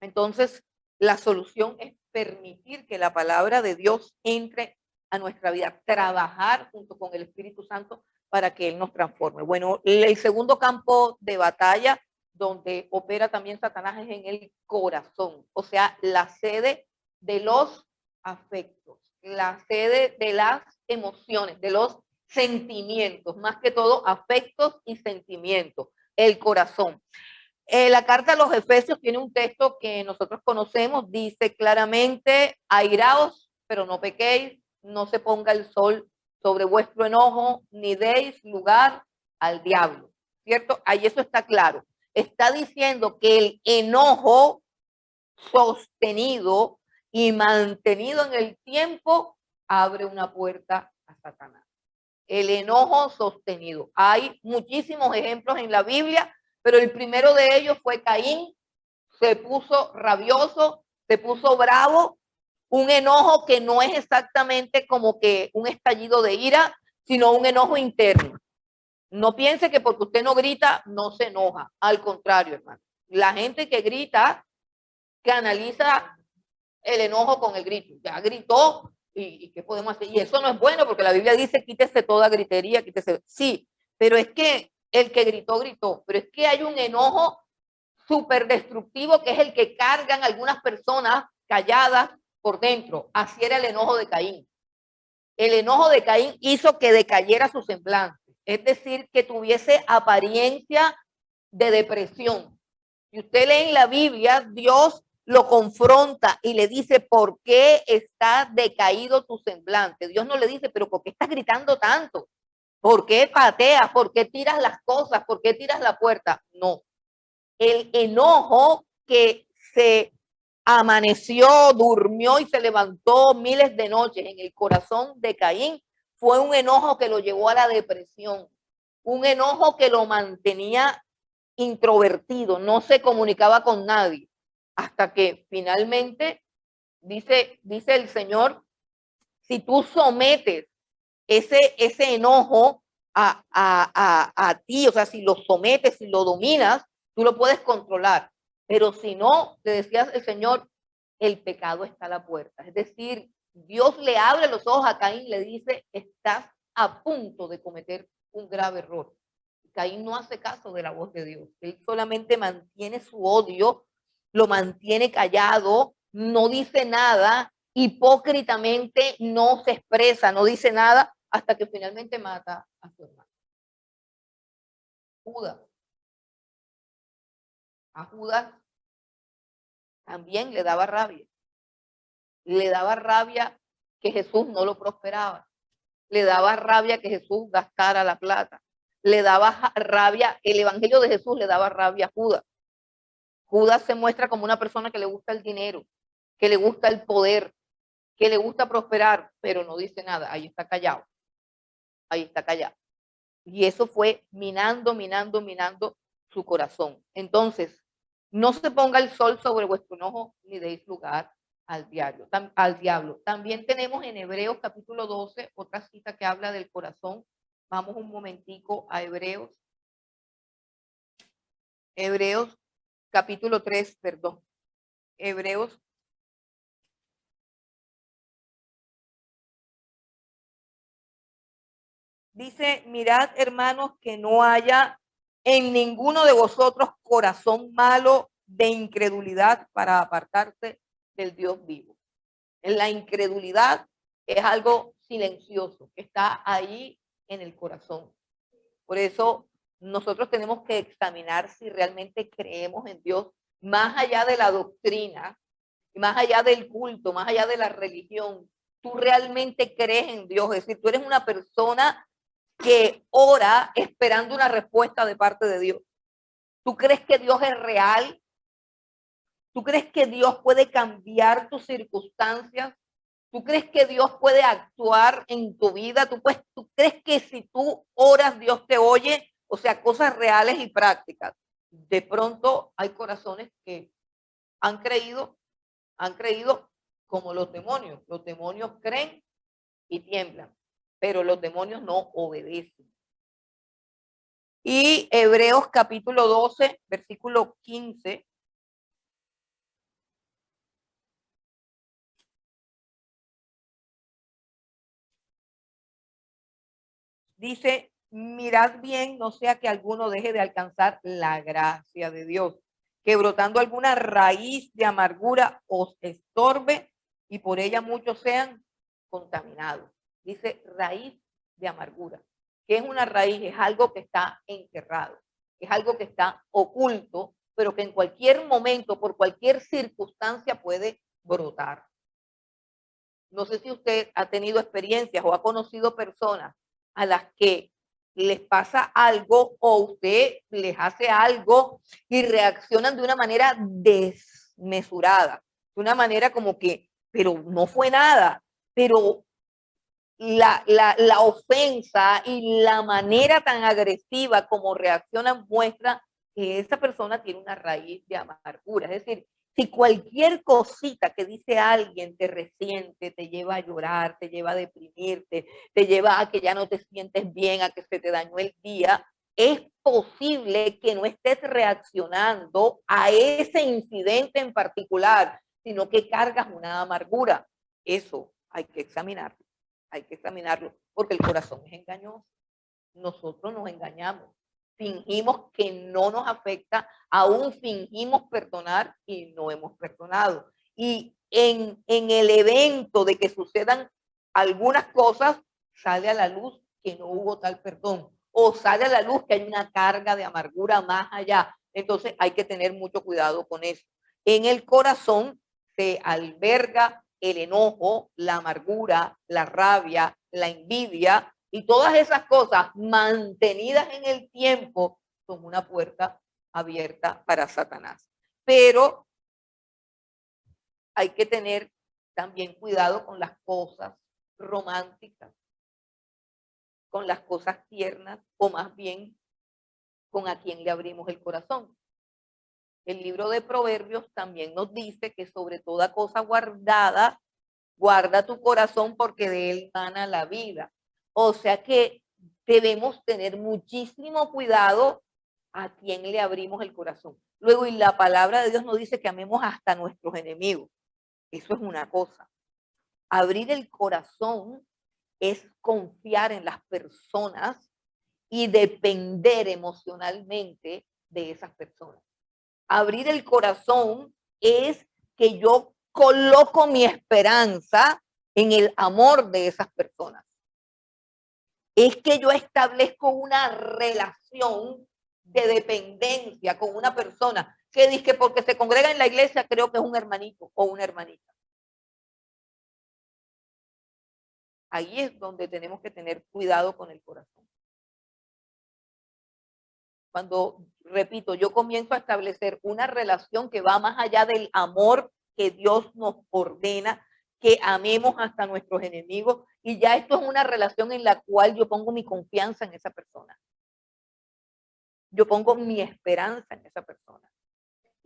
Entonces, la solución es permitir que la palabra de Dios entre a nuestra vida, trabajar junto con el Espíritu Santo para que Él nos transforme. Bueno, el segundo campo de batalla donde opera también Satanás es en el corazón, o sea, la sede de los afectos, la sede de las emociones, de los sentimientos, más que todo afectos y sentimientos, el corazón. La carta a los Efesios tiene un texto que nosotros conocemos, dice claramente, airaos, pero no pequéis, no se ponga el sol sobre vuestro enojo, ni deis lugar al diablo, ¿cierto? Ahí eso está claro. Está diciendo que el enojo sostenido y mantenido en el tiempo abre una puerta a Satanás. El enojo sostenido. Hay muchísimos ejemplos en la Biblia, pero el primero de ellos fue Caín. Se puso rabioso, se puso bravo, un enojo que no es exactamente como que un estallido de ira, sino un enojo interno. No piense que porque usted no grita, no se enoja. Al contrario, hermano. La gente que grita canaliza el enojo con el grito. Ya gritó, ¿y qué podemos hacer? Y eso no es bueno porque la Biblia dice quítese toda gritería, quítese. Sí, pero es que el que gritó, gritó. Pero es que hay un enojo súper destructivo que es el que cargan algunas personas calladas por dentro. Así era el enojo de Caín. El enojo de Caín hizo que decayera su semblante, es decir, que tuviese apariencia de depresión. Si usted lee en la Biblia, Dios lo confronta y le dice, ¿por qué está decaído tu semblante? Dios no le dice, pero ¿por qué estás gritando tanto? ¿Por qué pateas? ¿Por qué tiras las cosas? ¿Por qué tiras la puerta? No. El enojo que se amaneció, durmió y se levantó miles de noches en el corazón de Caín fue un enojo que lo llevó a la depresión, un enojo que lo mantenía introvertido, no se comunicaba con nadie, hasta que finalmente dice el Señor, si tú sometes ese enojo a ti, o sea, si lo sometes, si lo dominas, tú lo puedes controlar. Pero si no, le decía el Señor, el pecado está a la puerta. Es decir, Dios le abre los ojos a Caín y le dice, estás a punto de cometer un grave error. Caín no hace caso de la voz de Dios. Él solamente mantiene su odio, lo mantiene callado, no dice nada, hipócritamente no se expresa, no dice nada, hasta que finalmente mata a su hermano. Judas. A Judas también le daba rabia. Le daba rabia que Jesús no lo prosperaba. Le daba rabia que Jesús gastara la plata. Le daba rabia, el evangelio de Jesús le daba rabia a Judas. Judas se muestra como una persona que le gusta el dinero, que le gusta el poder, que le gusta prosperar, pero no dice nada, ahí está callado. Ahí está callado. Y eso fue minando su corazón. Entonces, no se ponga el sol sobre vuestro enojo, ni deis lugar al diablo. También tenemos en Hebreos capítulo 12, otra cita que habla del corazón. Vamos un momentico a Hebreos. Hebreos capítulo 3, perdón. Hebreos. Dice, mirad, hermanos, que no haya en ninguno de vosotros corazón malo de incredulidad para apartarse del Dios vivo. En la incredulidad es algo silencioso, que está ahí en el corazón. Por eso nosotros tenemos que examinar si realmente creemos en Dios, más allá de la doctrina, más allá del culto, más allá de la religión. Tú realmente crees en Dios, es decir, tú eres una persona que ora esperando una respuesta de parte de Dios. ¿Tú crees que Dios es real? ¿Tú crees que Dios puede cambiar tus circunstancias? ¿Tú crees que Dios puede actuar en tu vida? ¿Tú crees que si tú oras, Dios te oye? O sea, cosas reales y prácticas. De pronto hay corazones que han creído como los demonios. Los demonios creen y tiemblan, pero los demonios no obedecen. Y Hebreos capítulo 12, versículo 15. Dice, mirad bien, no sea que alguno deje de alcanzar la gracia de Dios, que brotando alguna raíz de amargura os estorbe y por ella muchos sean contaminados. Dice raíz de amargura. ¿Qué es una raíz? Es algo que está enterrado, es algo que está oculto, pero que en cualquier momento, por cualquier circunstancia puede brotar. No sé si usted ha tenido experiencias o ha conocido personas a las que les pasa algo o usted les hace algo y reaccionan de una manera desmesurada, de una manera como que, pero no fue nada, pero la ofensa y la manera tan agresiva como reaccionan muestra que esa persona tiene una raíz de amargura. Es decir, si cualquier cosita que dice alguien te resiente, te lleva a llorar, te lleva a deprimirte, te lleva a que ya no te sientes bien, a que se te dañó el día, es posible que no estés reaccionando a ese incidente en particular, sino que cargas una amargura. Eso hay que examinarlo. Hay que examinarlo porque el corazón es engañoso. Nosotros nos engañamos, fingimos que no nos afecta, aún fingimos perdonar y no hemos perdonado. Y en el evento de que sucedan algunas cosas, sale a la luz que no hubo tal perdón o sale a la luz que hay una carga de amargura más allá. Entonces hay que tener mucho cuidado con eso. En el corazón se alberga el enojo, la amargura, la rabia, la envidia y todas esas cosas mantenidas en el tiempo son una puerta abierta para Satanás. Pero hay que tener también cuidado con las cosas románticas, con las cosas tiernas o más bien con a quien le abrimos el corazón. El libro de Proverbios también nos dice que sobre toda cosa guardada, guarda tu corazón porque de él mana la vida. O sea que debemos tener muchísimo cuidado a quien le abrimos el corazón. Luego, y la palabra de Dios nos dice que amemos hasta a nuestros enemigos. Eso es una cosa. Abrir el corazón es confiar en las personas y depender emocionalmente de esas personas. Abrir el corazón es que yo coloco mi esperanza en el amor de esas personas. Es que yo establezco una relación de dependencia con una persona. que dice que porque se congrega en la iglesia creo que es un hermanito o una hermanita. Ahí es donde tenemos que tener cuidado con el corazón. Cuando, repito, yo comienzo a establecer una relación que va más allá del amor que Dios nos ordena, que amemos hasta nuestros enemigos, y ya esto es una relación en la cual yo pongo mi confianza en esa persona. Yo pongo mi esperanza en esa persona.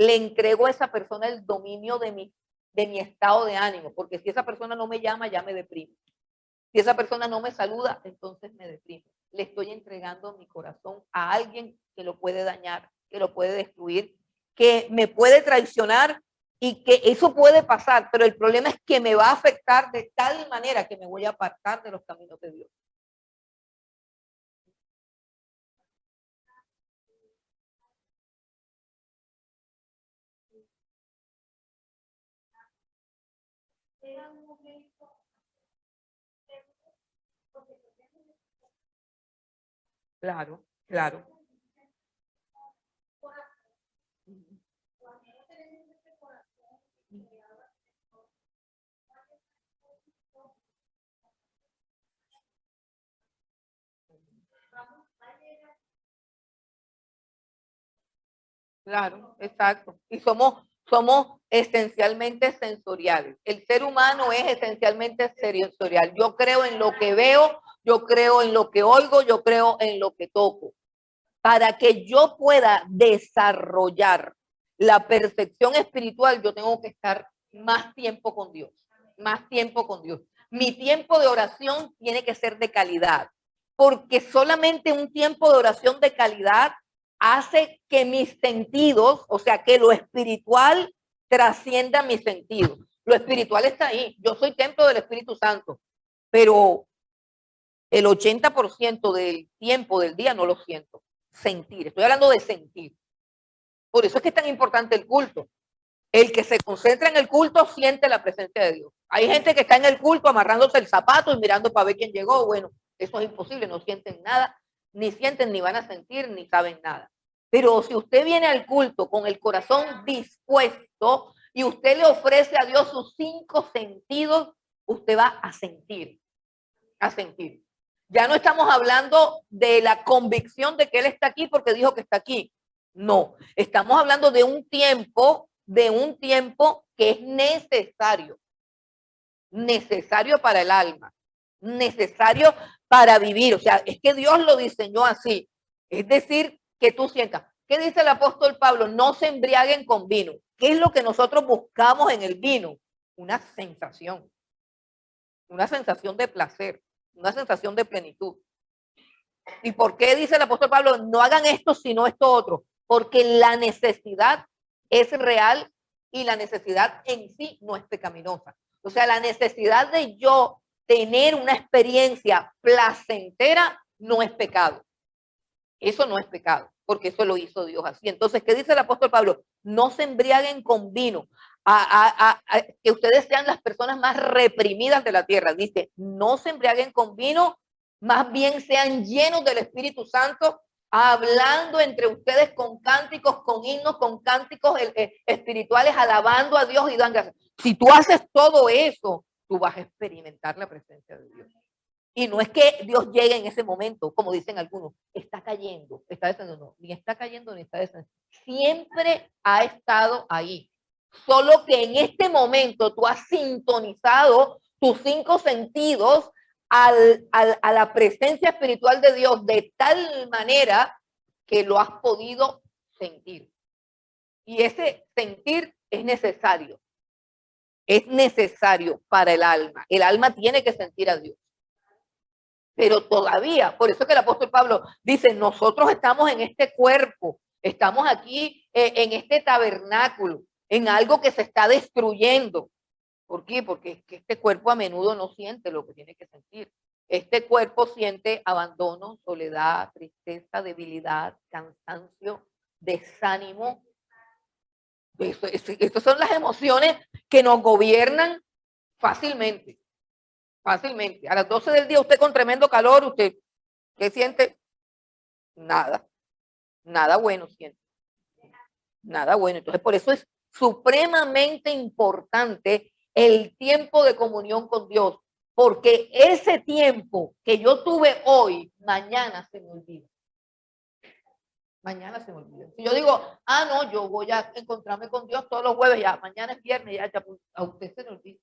Le entrego a esa persona el dominio de mi estado de ánimo, porque si esa persona no me llama, ya me deprimo. Si esa persona no me saluda, entonces me deprimo. Le estoy entregando mi corazón a alguien que lo puede dañar, que lo puede destruir, que me puede traicionar y que eso puede pasar, pero el problema es que me va a afectar de tal manera que me voy a apartar de los caminos de Dios. Claro, claro. Claro, exacto. Y somos esencialmente sensoriales. El ser humano es esencialmente sensorial. Yo creo en lo que veo, yo creo en lo que oigo, yo creo en lo que toco. Para que yo pueda desarrollar la perfección espiritual, yo tengo que estar más tiempo con Dios, más tiempo con Dios. Mi tiempo de oración tiene que ser de calidad, porque solamente un tiempo de oración de calidad hace que mis sentidos, o sea, que lo espiritual trascienda mis sentidos. Lo espiritual está ahí. Yo soy templo del Espíritu Santo, pero el 80% del tiempo del día no lo siento. Sentir, estoy hablando de sentir. Por eso es que es tan importante el culto. El que se concentra en el culto siente la presencia de Dios. Hay gente que está en el culto amarrándose el zapato y mirando para ver quién llegó. Bueno, eso es imposible, no sienten nada, ni sienten, ni van a sentir, ni saben nada. Pero si usted viene al culto con el corazón dispuesto y usted le ofrece a Dios sus 5 sentidos, usted va a sentir, a sentir. Ya no estamos hablando de la convicción de que Él está aquí porque dijo que está aquí. No, estamos hablando de un tiempo que es necesario para el alma, necesario para vivir. O sea, es que Dios lo diseñó así. Es decir, que tú sientas. ¿Qué dice el apóstol Pablo? No se embriaguen con vino. ¿Qué es lo que nosotros buscamos en el vino? Una sensación de placer, una sensación de plenitud. ¿Y por qué dice el apóstol Pablo, no hagan esto sino esto otro? Porque la necesidad es real y la necesidad en sí no es pecaminosa. O sea, la necesidad de yo tener una experiencia placentera no es pecado. Eso no es pecado, porque eso lo hizo Dios así. Entonces, ¿qué dice el apóstol Pablo? No se embriaguen con vino, que ustedes sean las personas más reprimidas de la tierra. Dice, no se embriaguen con vino, más bien sean llenos del Espíritu Santo, hablando entre ustedes con cánticos, con himnos, con cánticos espirituales, alabando a Dios y dando gracias. Si tú haces todo eso, tú vas a experimentar la presencia de Dios. Y no es que Dios llegue en ese momento, como dicen algunos, está cayendo, está descendiendo, no, ni está cayendo ni está descendiendo. Siempre ha estado ahí. Solo que en este momento tú has sintonizado tus 5 sentidos a la presencia espiritual de Dios de tal manera que lo has podido sentir. Y ese sentir es necesario para el alma. El alma tiene que sentir a Dios. Pero todavía, por eso que el apóstol Pablo dice, nosotros estamos en este cuerpo, estamos aquí en este tabernáculo, en algo que se está destruyendo. ¿Por qué? Porque es que este cuerpo a menudo no siente lo que tiene que sentir. Este cuerpo siente abandono, soledad, tristeza, debilidad, cansancio, desánimo. Estas son las emociones que nos gobiernan fácilmente. Fácilmente. A las 12 del día, usted con tremendo calor, usted, ¿qué siente? Nada. Nada bueno siente. nada bueno. Entonces, por eso es supremamente importante el tiempo de comunión con Dios, porque ese tiempo que yo tuve hoy, mañana se me olvida. Mañana se me olvida. Si yo digo, no, yo voy a encontrarme con Dios todos los jueves, ya, mañana es viernes, ya pues, a usted se le olvida.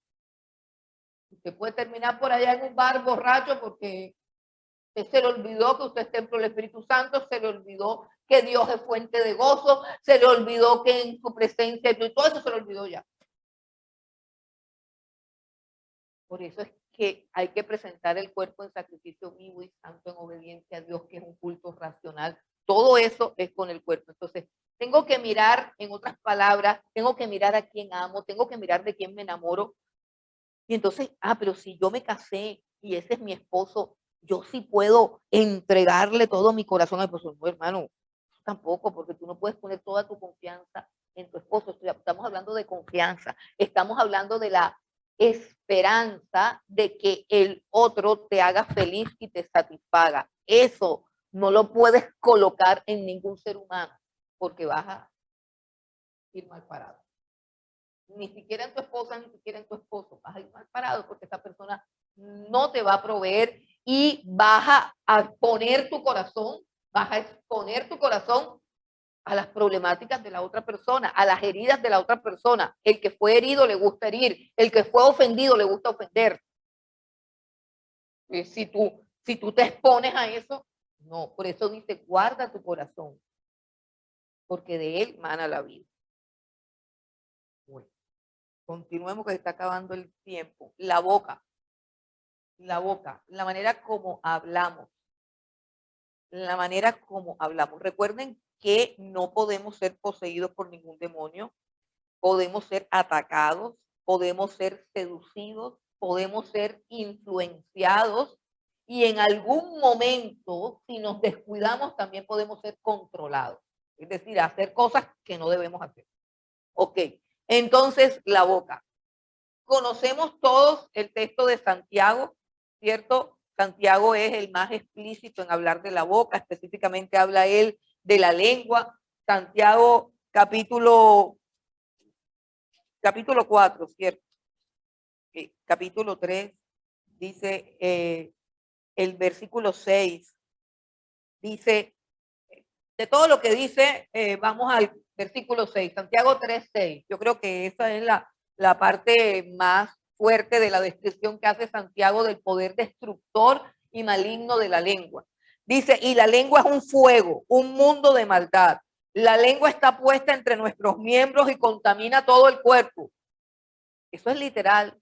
Usted puede terminar por allá en un bar borracho porque se le olvidó que usted es templo del Espíritu Santo, se le olvidó que Dios es fuente de gozo, se le olvidó que en su presencia y todo eso se le olvidó ya. Por eso es que hay que presentar el cuerpo en sacrificio vivo y santo en obediencia a Dios, que es un culto racional. Todo eso es con el cuerpo. Entonces, tengo que mirar, en otras palabras, tengo que mirar a quién amo, tengo que mirar de quién me enamoro. Y entonces, pero si yo me casé y ese es mi esposo, yo sí puedo entregarle todo mi corazón al esposo. No, hermano, tampoco, porque tú no puedes poner toda tu confianza en tu esposo. Estamos hablando de confianza, estamos hablando de la esperanza de que el otro te haga feliz y te satisfaga. Eso no lo puedes colocar en ningún ser humano, porque vas a ir mal parado. Ni siquiera en tu esposa, ni siquiera en tu esposo. Vas a ir mal parado porque esa persona no te va a proveer y vas a poner tu corazón, vas a exponer tu corazón a las problemáticas de la otra persona, a las heridas de la otra persona. El que fue herido le gusta herir, el que fue ofendido le gusta ofender. Si tú te expones a eso, no, por eso dice, guarda tu corazón, porque de él mana la vida. Bueno, continuemos que se está acabando el tiempo. La boca, la manera como hablamos, la manera como hablamos. Recuerden que no podemos ser poseídos por ningún demonio, podemos ser atacados, podemos ser seducidos, podemos ser influenciados y en algún momento, si nos descuidamos, también podemos ser controlados. Es decir, hacer cosas que no debemos hacer. Ok, entonces la boca. Conocemos todos el texto de Santiago, ¿cierto? Santiago es el más explícito en hablar de la boca, específicamente habla él de la lengua. Santiago capítulo 4, ¿cierto? Capítulo 3, dice el versículo 6, dice, de todo lo que dice, vamos al versículo 6, Santiago 3, 6. Yo creo que esa es la parte más fuerte de la descripción que hace Santiago del poder destructor y maligno de la lengua. Dice, y la lengua es un fuego, un mundo de maldad. La lengua está puesta entre nuestros miembros y contamina todo el cuerpo. Eso es literal.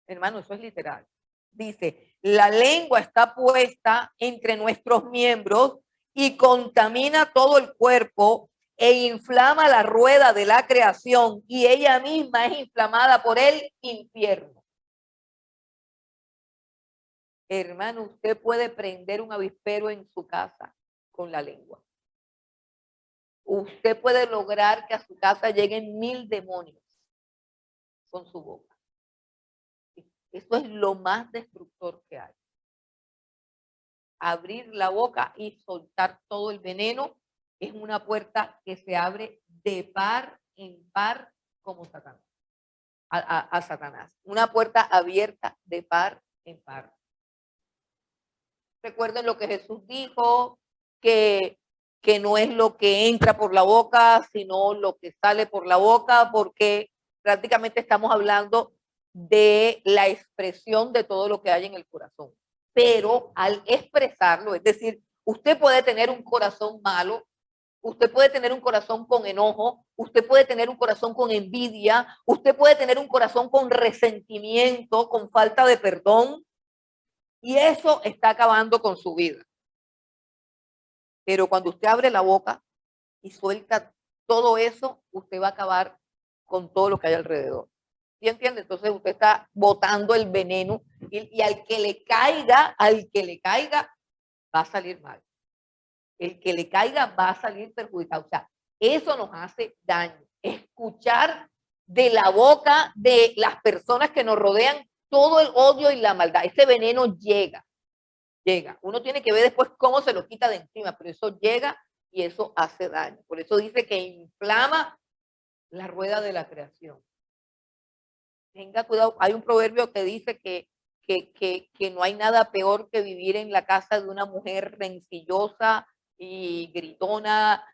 Hermano, eso es literal. Dice, la lengua está puesta entre nuestros miembros y contamina todo el cuerpo e inflama la rueda de la creación y ella misma es inflamada por el infierno. Hermano, usted puede prender un avispero en su casa con la lengua. Usted puede lograr que a su casa lleguen 1000 demonios con su boca. Eso es lo más destructor que hay. Abrir la boca y soltar todo el veneno es una puerta que se abre de par en par como Satanás. A Satanás. Una puerta abierta de par en par. Recuerden lo que Jesús dijo, que no es lo que entra por la boca, sino lo que sale por la boca, porque prácticamente estamos hablando de la expresión de todo lo que hay en el corazón. Pero al expresarlo, es decir, usted puede tener un corazón malo, usted puede tener un corazón con enojo, usted puede tener un corazón con envidia, usted puede tener un corazón con resentimiento, con falta de perdón, y eso está acabando con su vida. Pero cuando usted abre la boca y suelta todo eso, usted va a acabar con todo lo que hay alrededor. ¿Sí entiende? Entonces usted está botando el veneno y al que le caiga, va a salir mal. El que le caiga va a salir perjudicado. O sea, eso nos hace daño. Escuchar de la boca de las personas que nos rodean todo el odio y la maldad. Ese veneno llega. Uno tiene que ver después cómo se lo quita de encima, pero eso llega y eso hace daño. Por eso dice que inflama la rueda de la creación. Tenga cuidado, hay un proverbio que dice que no hay nada peor que vivir en la casa de una mujer rencillosa y gritona,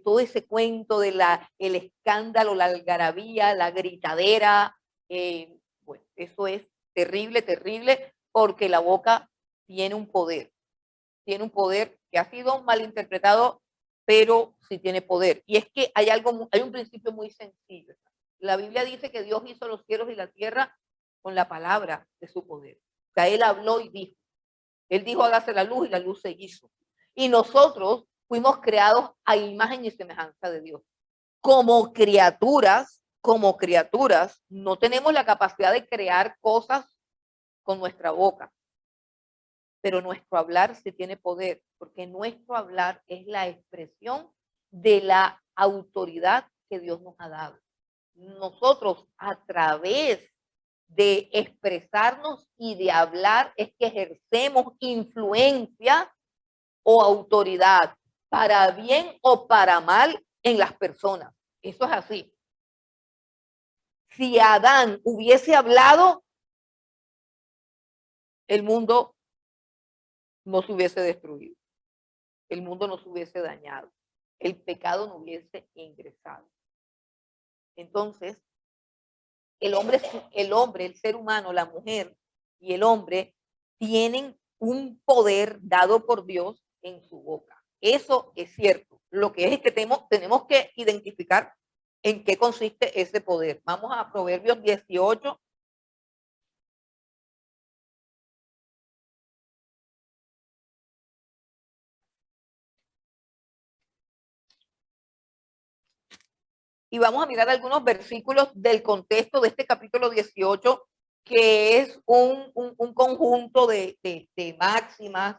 todo ese cuento de el escándalo, la algarabía, la gritadera, bueno, eso es terrible, terrible, porque la boca tiene un poder que ha sido malinterpretado, pero sí tiene poder. Y es que hay un principio muy sencillo. La Biblia dice que Dios hizo los cielos y la tierra con la palabra de su poder. O sea, Él habló y dijo. Él dijo, hágase la luz, y la luz se hizo. Y nosotros fuimos creados a imagen y semejanza de Dios. Como criaturas, no tenemos la capacidad de crear cosas con nuestra boca. Pero nuestro hablar sí tiene poder, porque nuestro hablar es la expresión de la autoridad que Dios nos ha dado. Nosotros, a través de expresarnos y de hablar, es que ejercemos influencia o autoridad, para bien o para mal, en las personas. Eso es así. Si Adán hubiese hablado, el mundo no se hubiese destruido, el mundo no se hubiese dañado, el pecado no hubiese ingresado. Entonces, el hombre, el ser humano, la mujer y el hombre tienen un poder dado por Dios en su boca. Eso es cierto. Lo que es que tenemos que identificar en qué consiste ese poder. Vamos a Proverbios 18. Y vamos a mirar algunos versículos del contexto de este capítulo 18, que es un conjunto de máximas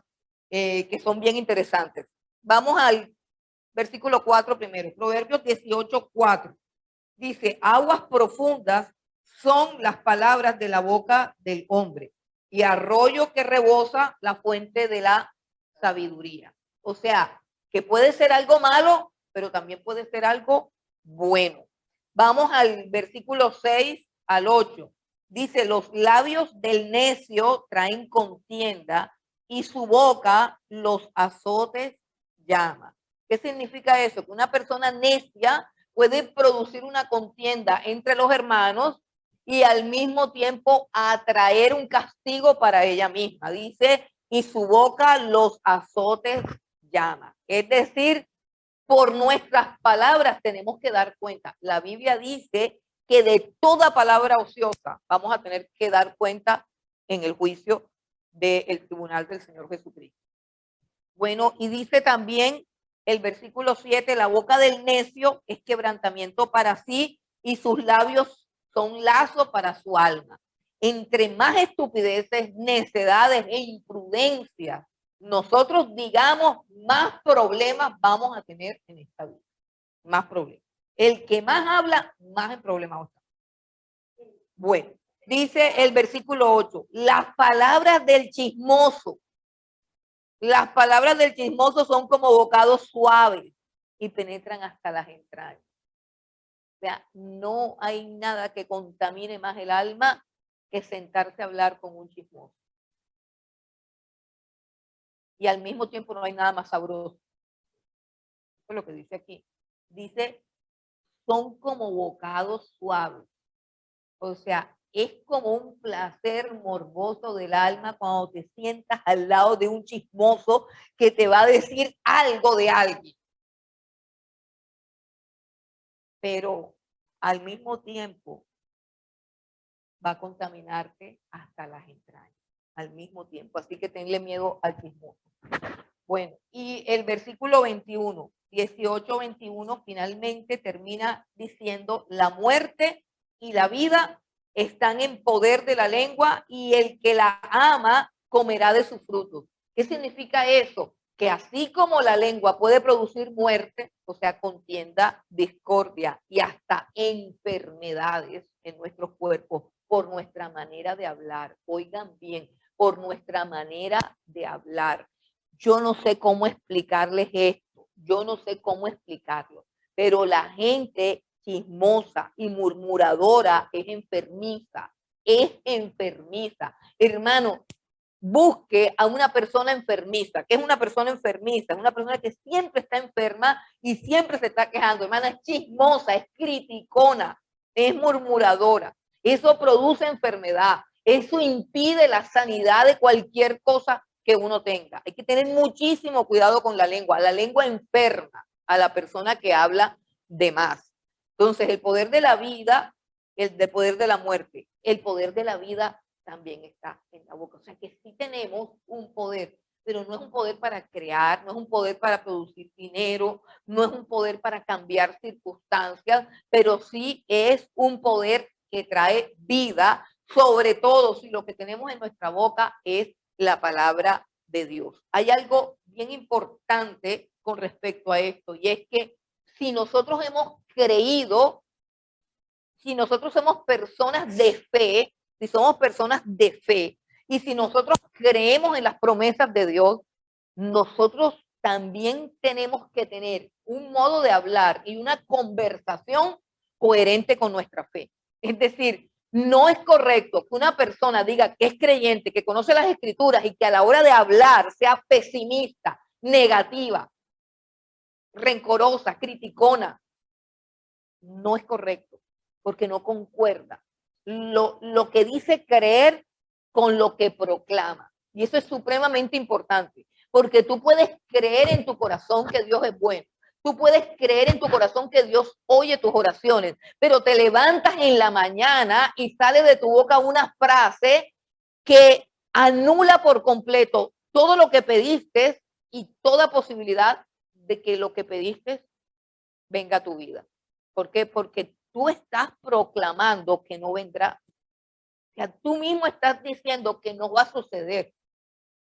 que son bien interesantes. Vamos al versículo 4 primero, Proverbios 18, 4. Dice, aguas profundas son las palabras de la boca del hombre, y arroyo que rebosa la fuente de la sabiduría. O sea, que puede ser algo malo, pero también puede ser algo bueno. Vamos al versículo 6 al 8. Dice, los labios del necio traen contienda, y su boca los azotes llama. ¿Qué significa eso? Que una persona necia puede producir una contienda entre los hermanos y al mismo tiempo atraer un castigo para ella misma. Dice, y su boca los azotes llama. Es decir, por nuestras palabras tenemos que dar cuenta. La Biblia dice que de toda palabra ociosa vamos a tener que dar cuenta en el juicio del tribunal del Señor Jesucristo. Bueno, y dice también el versículo 7, la boca del necio es quebrantamiento para sí, y sus labios son lazo para su alma. Entre más estupideces, necedades e imprudencias nosotros digamos, más problemas vamos a tener en esta vida. Más problemas. El que más habla, más en problemas va a estar. Bueno, dice el versículo 8, las palabras del chismoso. Las palabras del chismoso son como bocados suaves y penetran hasta las entrañas. O sea, no hay nada que contamine más el alma que sentarse a hablar con un chismoso. Y al mismo tiempo no hay nada más sabroso. Eso es lo que dice aquí. Dice, son como bocados suaves. O sea, es como un placer morboso del alma cuando te sientas al lado de un chismoso que te va a decir algo de alguien. Pero al mismo tiempo va a contaminarte hasta las entrañas. Al mismo tiempo. Así que tenle miedo al chismoso. Bueno, y el versículo 21, 18, 21, finalmente termina diciendo, la muerte y la vida están en poder de la lengua, y el que la ama comerá de sus frutos. ¿Qué significa eso? Que así como la lengua puede producir muerte, o sea, contienda, discordia y hasta enfermedades en nuestros cuerpos por nuestra manera de hablar. Oigan bien, por nuestra manera de hablar. Yo no sé cómo explicarles esto. yo no sé cómo explicarlo, pero la gente chismosa y murmuradora es enfermiza, es enfermiza. Hermano, busque a una persona enfermiza. ¿Qué es una persona enfermiza? Es una persona que siempre está enferma y siempre se está quejando. Hermana, es chismosa, es criticona, es murmuradora. Eso produce enfermedad. Eso impide la sanidad de cualquier cosa que uno tenga. Hay que tener muchísimo cuidado con la lengua. La lengua enferma a la persona que habla de más. Entonces, el poder de la vida, el poder de la muerte, el poder de la vida también está en la boca. O sea que sí tenemos un poder, pero no es un poder para crear, no es un poder para producir dinero, no es un poder para cambiar circunstancias, pero sí es un poder que trae vida, sobre todo si lo que tenemos en nuestra boca es la palabra de Dios. Hay algo bien importante con respecto a esto, y es que si nosotros hemos creído, si nosotros somos personas de fe, si somos personas de fe, y si nosotros creemos en las promesas de Dios, nosotros también tenemos que tener un modo de hablar y una conversación coherente con nuestra fe. Es decir, no es correcto que una persona diga que es creyente, que conoce las escrituras y que a la hora de hablar sea pesimista, negativa, rencorosa, criticona. No es correcto, porque no concuerda lo que dice creer con lo que proclama. Y eso es supremamente importante, porque tú puedes creer en tu corazón que Dios es bueno. Tú puedes creer en tu corazón que Dios oye tus oraciones, pero te levantas en la mañana y sale de tu boca una frase que anula por completo todo lo que pediste y toda posibilidad de que lo que pediste venga a tu vida. ¿Por qué? Porque tú estás proclamando que no vendrá. O sea, tú mismo estás diciendo que no va a suceder.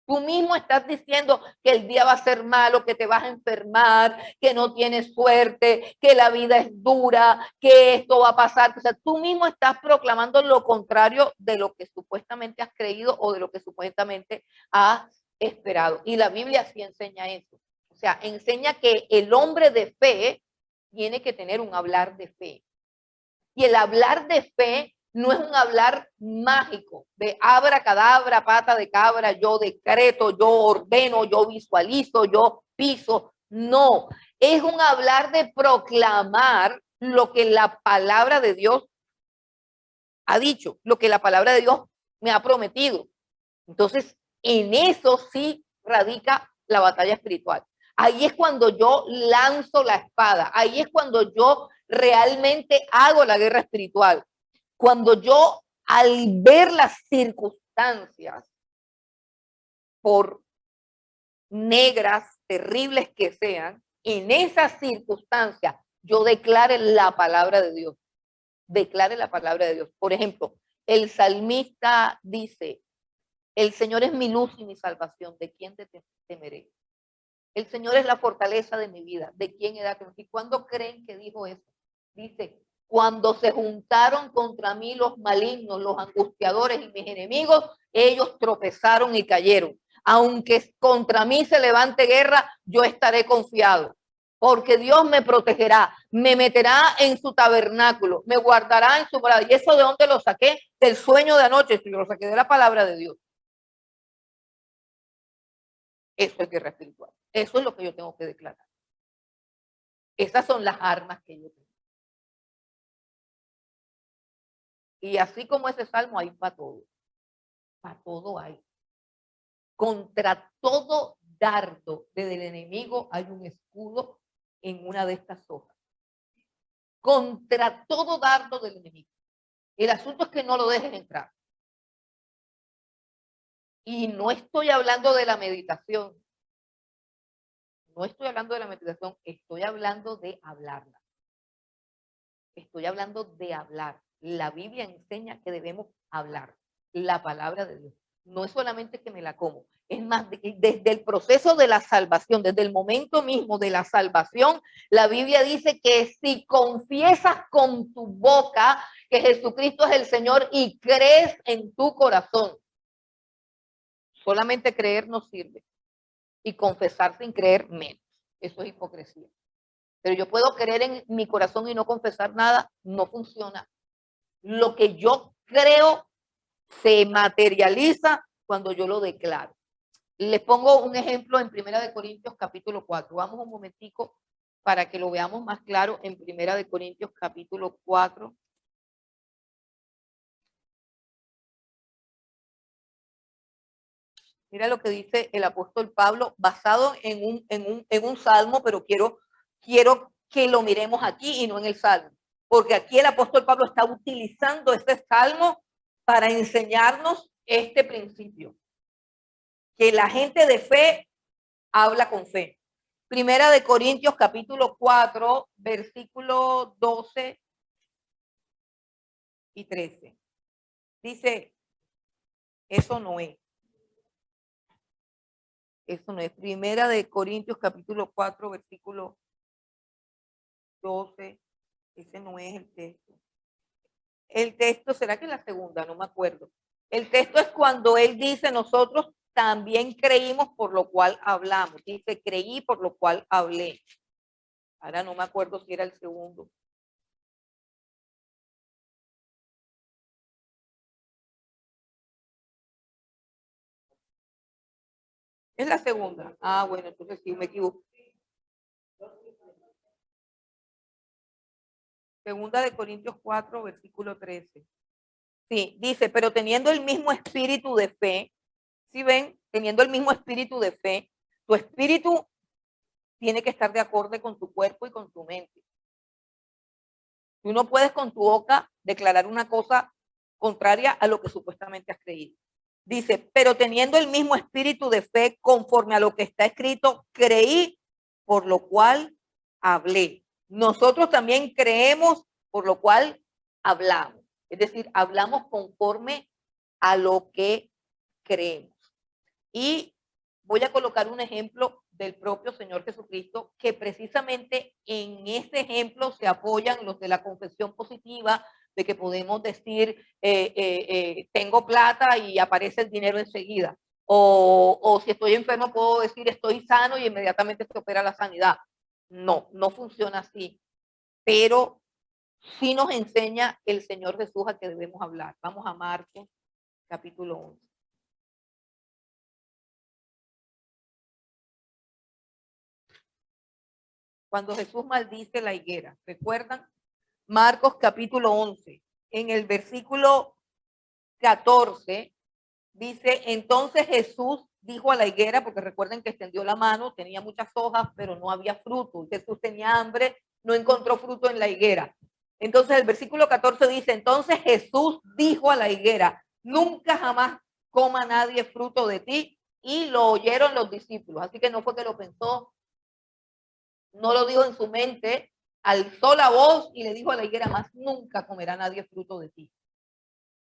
Tú mismo estás diciendo que el día va a ser malo, que te vas a enfermar, que no tienes suerte, que la vida es dura, que esto va a pasar. O sea, tú mismo estás proclamando lo contrario de lo que supuestamente has creído o de lo que supuestamente has esperado. Y la Biblia sí enseña eso. O sea, enseña que el hombre de fe tiene que tener un hablar de fe. Y el hablar de fe no es un hablar mágico de abracadabra, pata de cabra, yo decreto, yo ordeno, yo visualizo, yo piso. No, es un hablar de proclamar lo que la palabra de Dios ha dicho, lo que la palabra de Dios me ha prometido. Entonces, en eso sí radica la batalla espiritual. Ahí es cuando yo lanzo la espada, ahí es cuando yo realmente hago la guerra espiritual. Cuando yo, al ver las circunstancias, por negras, terribles que sean, en esas circunstancias yo declare la palabra de Dios. Declare la palabra de Dios. Por ejemplo, el salmista dice, el Señor es mi luz y mi salvación, ¿de quién te temeré? El Señor es la fortaleza de mi vida, ¿de quién he de temer? ¿Y cuándo creen que dijo eso? Dice, cuando se juntaron contra mí los malignos, los angustiadores y mis enemigos, ellos tropezaron y cayeron. Aunque contra mí se levante guerra, yo estaré confiado, porque Dios me protegerá, me meterá en su tabernáculo, me guardará en su brazo. ¿Y eso de dónde lo saqué? Del sueño de anoche, yo lo saqué de la palabra de Dios. Eso es guerra espiritual. Eso es lo que yo tengo que declarar. Esas son las armas que yo tengo. Y así como ese salmo, hay para todo. Para todo hay. Contra todo dardo del enemigo hay un escudo en una de estas hojas. Contra todo dardo del enemigo. El asunto es que no lo dejes entrar. Y no estoy hablando de la meditación. No estoy hablando de la meditación, estoy hablando de hablarla. Estoy hablando de hablar. La Biblia enseña que debemos hablar la palabra de Dios. No es solamente que me la como, es más, desde el proceso de la salvación, desde el momento mismo de la salvación, la Biblia dice que si confiesas con tu boca que Jesucristo es el Señor y crees en tu corazón, solamente creer no sirve y confesar sin creer menos. Eso es hipocresía. Pero yo puedo creer en mi corazón y no confesar nada, no funciona. Lo que yo creo se materializa cuando yo lo declaro. Les pongo un ejemplo en Primera de Corintios capítulo 4. Vamos un momentico para que lo veamos más claro en Primera de Corintios capítulo 4. Mira lo que dice el apóstol Pablo, basado en un salmo, pero quiero que lo miremos aquí y no en el salmo, porque aquí el apóstol Pablo está utilizando este salmo para enseñarnos este principio, que la gente de fe habla con fe. Primera de Corintios capítulo 4, versículo 12 y 13. Dice, eso no es. Eso no es. Primera de Corintios capítulo 4, versículo 12. Ese no es el texto. El texto, ¿será que es la segunda? No me acuerdo. El texto es cuando él dice, nosotros también creímos por lo cual hablamos. Dice, creí por lo cual hablé. Ahora no me acuerdo si era el segundo. Es la segunda. Ah, bueno, entonces sí me equivoco. Segunda de Corintios 4, versículo 13. Sí, dice, pero teniendo el mismo espíritu de fe, ¿sí ven? Teniendo el mismo espíritu de fe, tu espíritu tiene que estar de acorde con tu cuerpo y con tu mente. Tú no puedes con tu boca declarar una cosa contraria a lo que supuestamente has creído. Dice, pero teniendo el mismo espíritu de fe conforme a lo que está escrito, creí, por lo cual hablé. Nosotros también creemos, por lo cual hablamos. Es decir, hablamos conforme a lo que creemos. Y voy a colocar un ejemplo del propio Señor Jesucristo, que precisamente en este ejemplo se apoyan los de la confesión positiva, de que podemos decir, tengo plata y aparece el dinero enseguida. O si estoy enfermo puedo decir, estoy sano y inmediatamente se opera la sanidad. No, no funciona así. Pero sí nos enseña el Señor Jesús a que debemos hablar. Vamos a Marcos, capítulo 11. Cuando Jesús maldice la higuera, ¿recuerdan? Marcos capítulo 11, en el versículo 14, dice, entonces Jesús dijo a la higuera, porque recuerden que extendió la mano, tenía muchas hojas, pero no había fruto. Jesús tenía hambre, no encontró fruto en la higuera. Entonces el versículo 14 dice, entonces Jesús dijo a la higuera, nunca jamás coma nadie fruto de ti. Y lo oyeron los discípulos. Así que no fue que lo pensó, no lo dijo en su mente, alzó la voz y le dijo a la higuera, más nunca comerá nadie fruto de ti.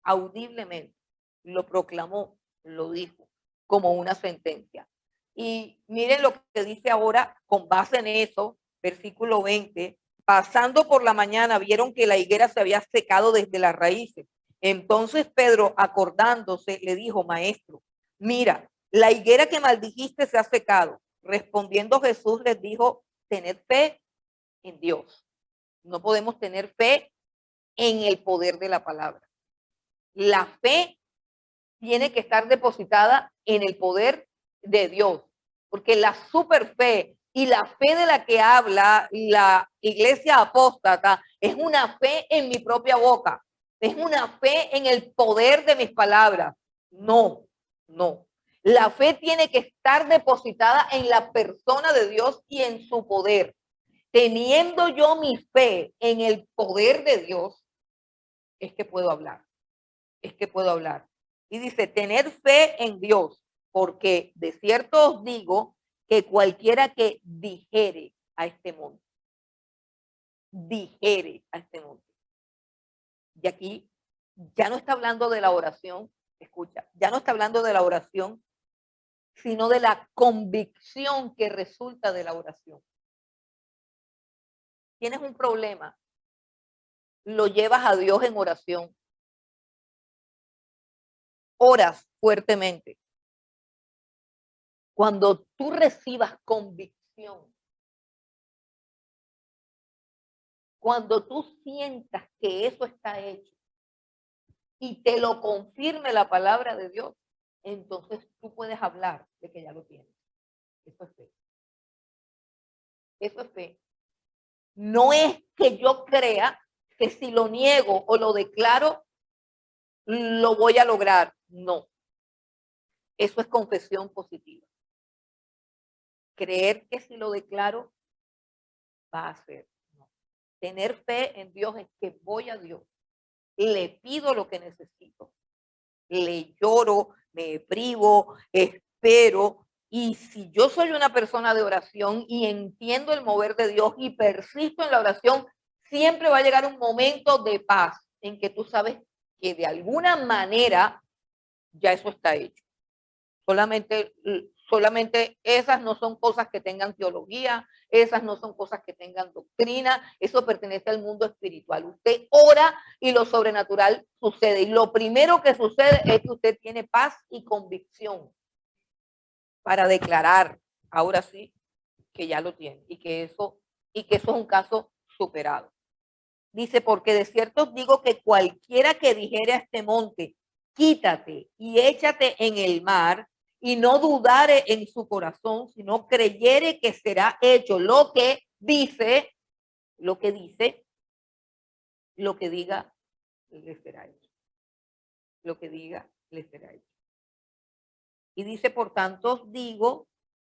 Audiblemente lo proclamó, lo dijo como una sentencia. Y miren lo que dice ahora con base en eso, versículo 20, pasando por la mañana vieron que la higuera se había secado desde las raíces. Entonces Pedro, acordándose, le dijo, maestro, mira, la higuera que maldijiste se ha secado. Respondiendo Jesús les dijo, tened fe en Dios. No podemos tener fe en el poder de la palabra. La fe tiene que estar depositada en el poder de Dios, porque la super fe y la fe de la que habla la iglesia apóstata es una fe en mi propia boca, es una fe en el poder de mis palabras. No, no. La fe tiene que estar depositada en la persona de Dios y en su poder. Teniendo yo mi fe en el poder de Dios, es que puedo hablar, es que puedo hablar. Y dice, tener fe en Dios, porque de cierto os digo que cualquiera que dijere a este monte, dijere a este monte. Y aquí ya no está hablando de la oración, escucha, ya no está hablando de la oración, sino de la convicción que resulta de la oración. Tienes un problema, lo llevas a Dios en oración, oras fuertemente. Cuando tú recibas convicción Cuando tú sientas que eso está hecho y te lo confirme la palabra de Dios, entonces tú puedes hablar de que ya lo tienes. Eso es fe. Eso es fe. No es que yo crea que si lo niego o lo declaro, lo voy a lograr. No. Eso es confesión positiva. Creer que si lo declaro, va a ser. No. Tener fe en Dios es que voy a Dios, le pido lo que necesito, le lloro, me privo, espero. Y si yo soy una persona de oración y entiendo el mover de Dios y persisto en la oración, siempre va a llegar un momento de paz en que tú sabes que de alguna manera ya eso está hecho. Solamente esas no son cosas que tengan teología, esas no son cosas que tengan doctrina, eso pertenece al mundo espiritual. Usted ora y lo sobrenatural sucede. Y lo primero que sucede es que usted tiene paz y convicción para declarar, ahora sí, que ya lo tiene y que eso es un caso superado. Dice, porque de cierto os digo que cualquiera que dijere a este monte, quítate y échate en el mar, y no dudare en su corazón, sino creyere que será hecho lo que dice, lo que diga, le será hecho. Lo que diga, le será hecho. Y dice, por tanto os digo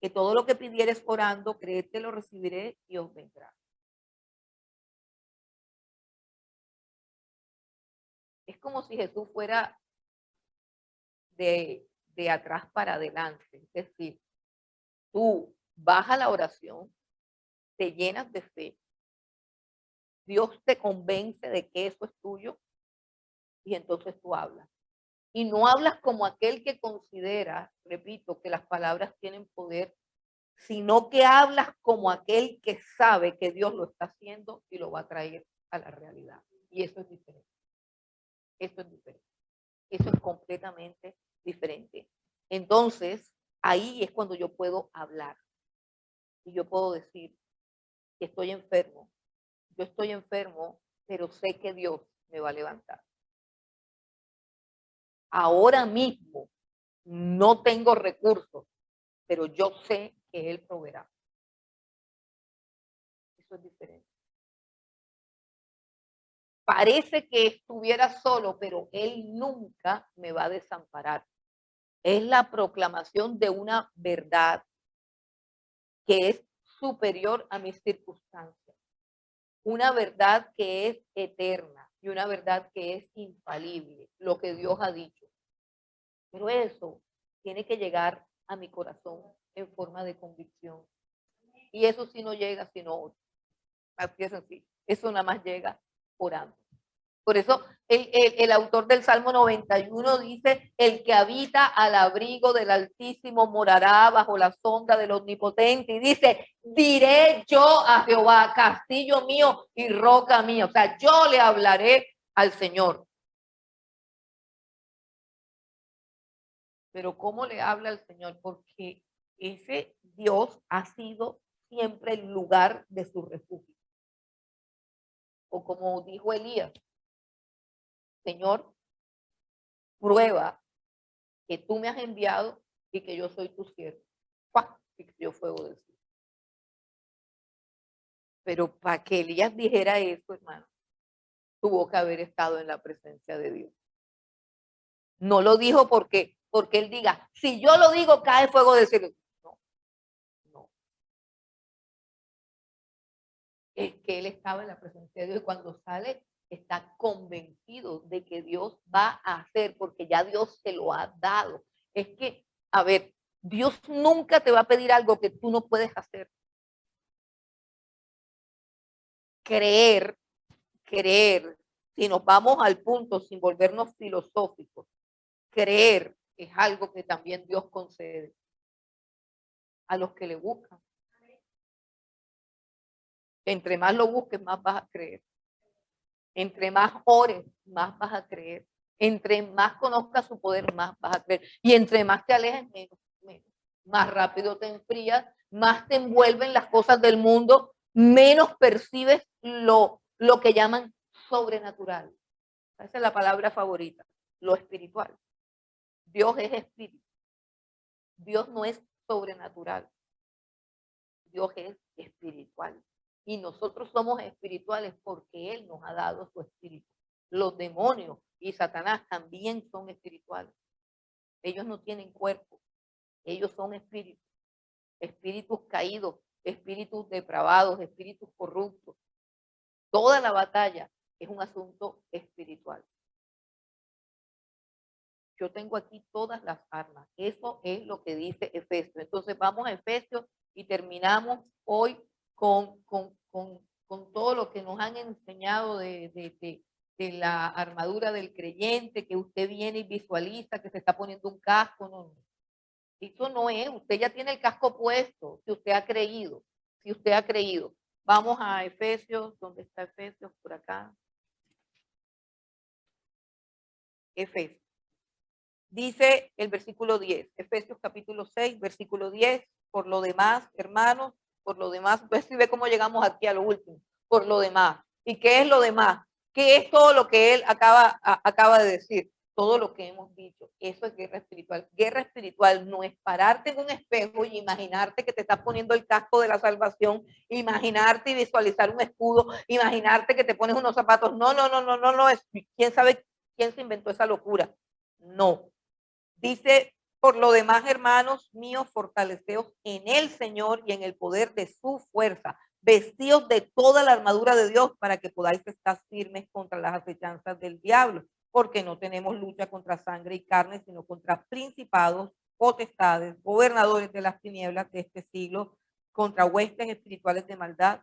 que todo lo que pidieres orando, creed que lo recibiré y os vendrá. Es como si Jesús fuera de atrás para adelante. Es decir, tú vas a la oración, te llenas de fe, Dios te convence de que eso es tuyo y entonces tú hablas. Y no hablas como aquel que considera, repito, que las palabras tienen poder, sino que hablas como aquel que sabe que Dios lo está haciendo y lo va a traer a la realidad. Y eso es diferente. Eso es diferente. Eso es completamente diferente. Entonces, ahí es cuando yo puedo hablar. Y yo puedo decir que estoy enfermo. Yo estoy enfermo, pero sé que Dios me va a levantar. Ahora mismo no tengo recursos, pero yo sé que Él proveerá. Eso es diferente. Parece que estuviera solo, pero Él nunca me va a desamparar. Es la proclamación de una verdad que es superior a mis circunstancias. Una verdad que es eterna y una verdad que es infalible, lo que Dios ha dicho. Pero eso tiene que llegar a mi corazón en forma de convicción. Y eso sí no llega sino así es así. Eso nada más llega orando. Por eso el autor del Salmo 91 dice, el que habita al abrigo del Altísimo morará bajo la sombra del Omnipotente. Y dice, diré yo a Jehová, castillo mío y roca mía. O sea, yo le hablaré al Señor. Pero ¿cómo le habla al Señor? Porque ese Dios ha sido siempre el lugar de su refugio. O como dijo Elías, Señor, prueba que tú me has enviado y que yo soy tu siervo. ¡Pah! Y cayó fuego del cielo. Pero para que Elías dijera eso, hermano, tuvo que haber estado en la presencia de Dios. No lo dijo porque él diga, si yo lo digo, cae fuego del cielo. No, no. Es que él estaba en la presencia de Dios y cuando sale está convencido de que Dios va a hacer porque ya Dios se lo ha dado. Es que, a ver, Dios nunca te va a pedir algo que tú no puedes hacer. Creer, si nos vamos al punto sin volvernos filosóficos, creer es algo que también Dios concede a los que le buscan. Entre más lo busques, más vas a creer. Entre más ores, más vas a creer. Entre más conozcas su poder, más vas a creer. Y entre más te alejes, menos. Más rápido te enfrías, más te envuelven las cosas del mundo, menos percibes lo lo que llaman sobrenatural. Esa es la palabra favorita, lo espiritual. Dios es espíritu. Dios no es sobrenatural. Dios es espiritual. Y nosotros somos espirituales porque Él nos ha dado su espíritu. Los demonios y Satanás también son espirituales. Ellos no tienen cuerpo. Ellos son espíritus. Espíritus caídos, espíritus depravados, espíritus corruptos. Toda la batalla es un asunto espiritual. Yo tengo aquí todas las armas. Eso es lo que dice Efesios. Entonces vamos a Efesios y terminamos hoy con todo lo que nos han enseñado de la armadura del creyente, que usted viene y visualiza que se está poniendo un casco. No, eso no es. Usted ya tiene el casco puesto, si usted ha creído. Si usted ha creído. Vamos a Efesios. ¿Dónde está Efesios? Por acá. Efesios. Dice el versículo 10, Efesios capítulo 6, versículo 10, por lo demás, hermanos, por lo demás, pues si ve cómo llegamos aquí a lo último, por lo demás. ¿Y qué es lo demás? ¿Qué es todo lo que él acaba de decir? Todo lo que hemos dicho. Eso es guerra espiritual. Guerra espiritual no es pararte en un espejo y imaginarte que te estás poniendo el casco de la salvación, imaginarte y visualizar un escudo, imaginarte que te pones unos zapatos. No, no, no, no, no, no. ¿Quién sabe quién se inventó esa locura? No. Dice, por lo demás, hermanos míos, fortaleceos en el Señor y en el poder de su fuerza, vestidos de toda la armadura de Dios para que podáis estar firmes contra las acechanzas del diablo, porque no tenemos lucha contra sangre y carne, sino contra principados, potestades, gobernadores de las tinieblas de este siglo, contra huestes espirituales de maldad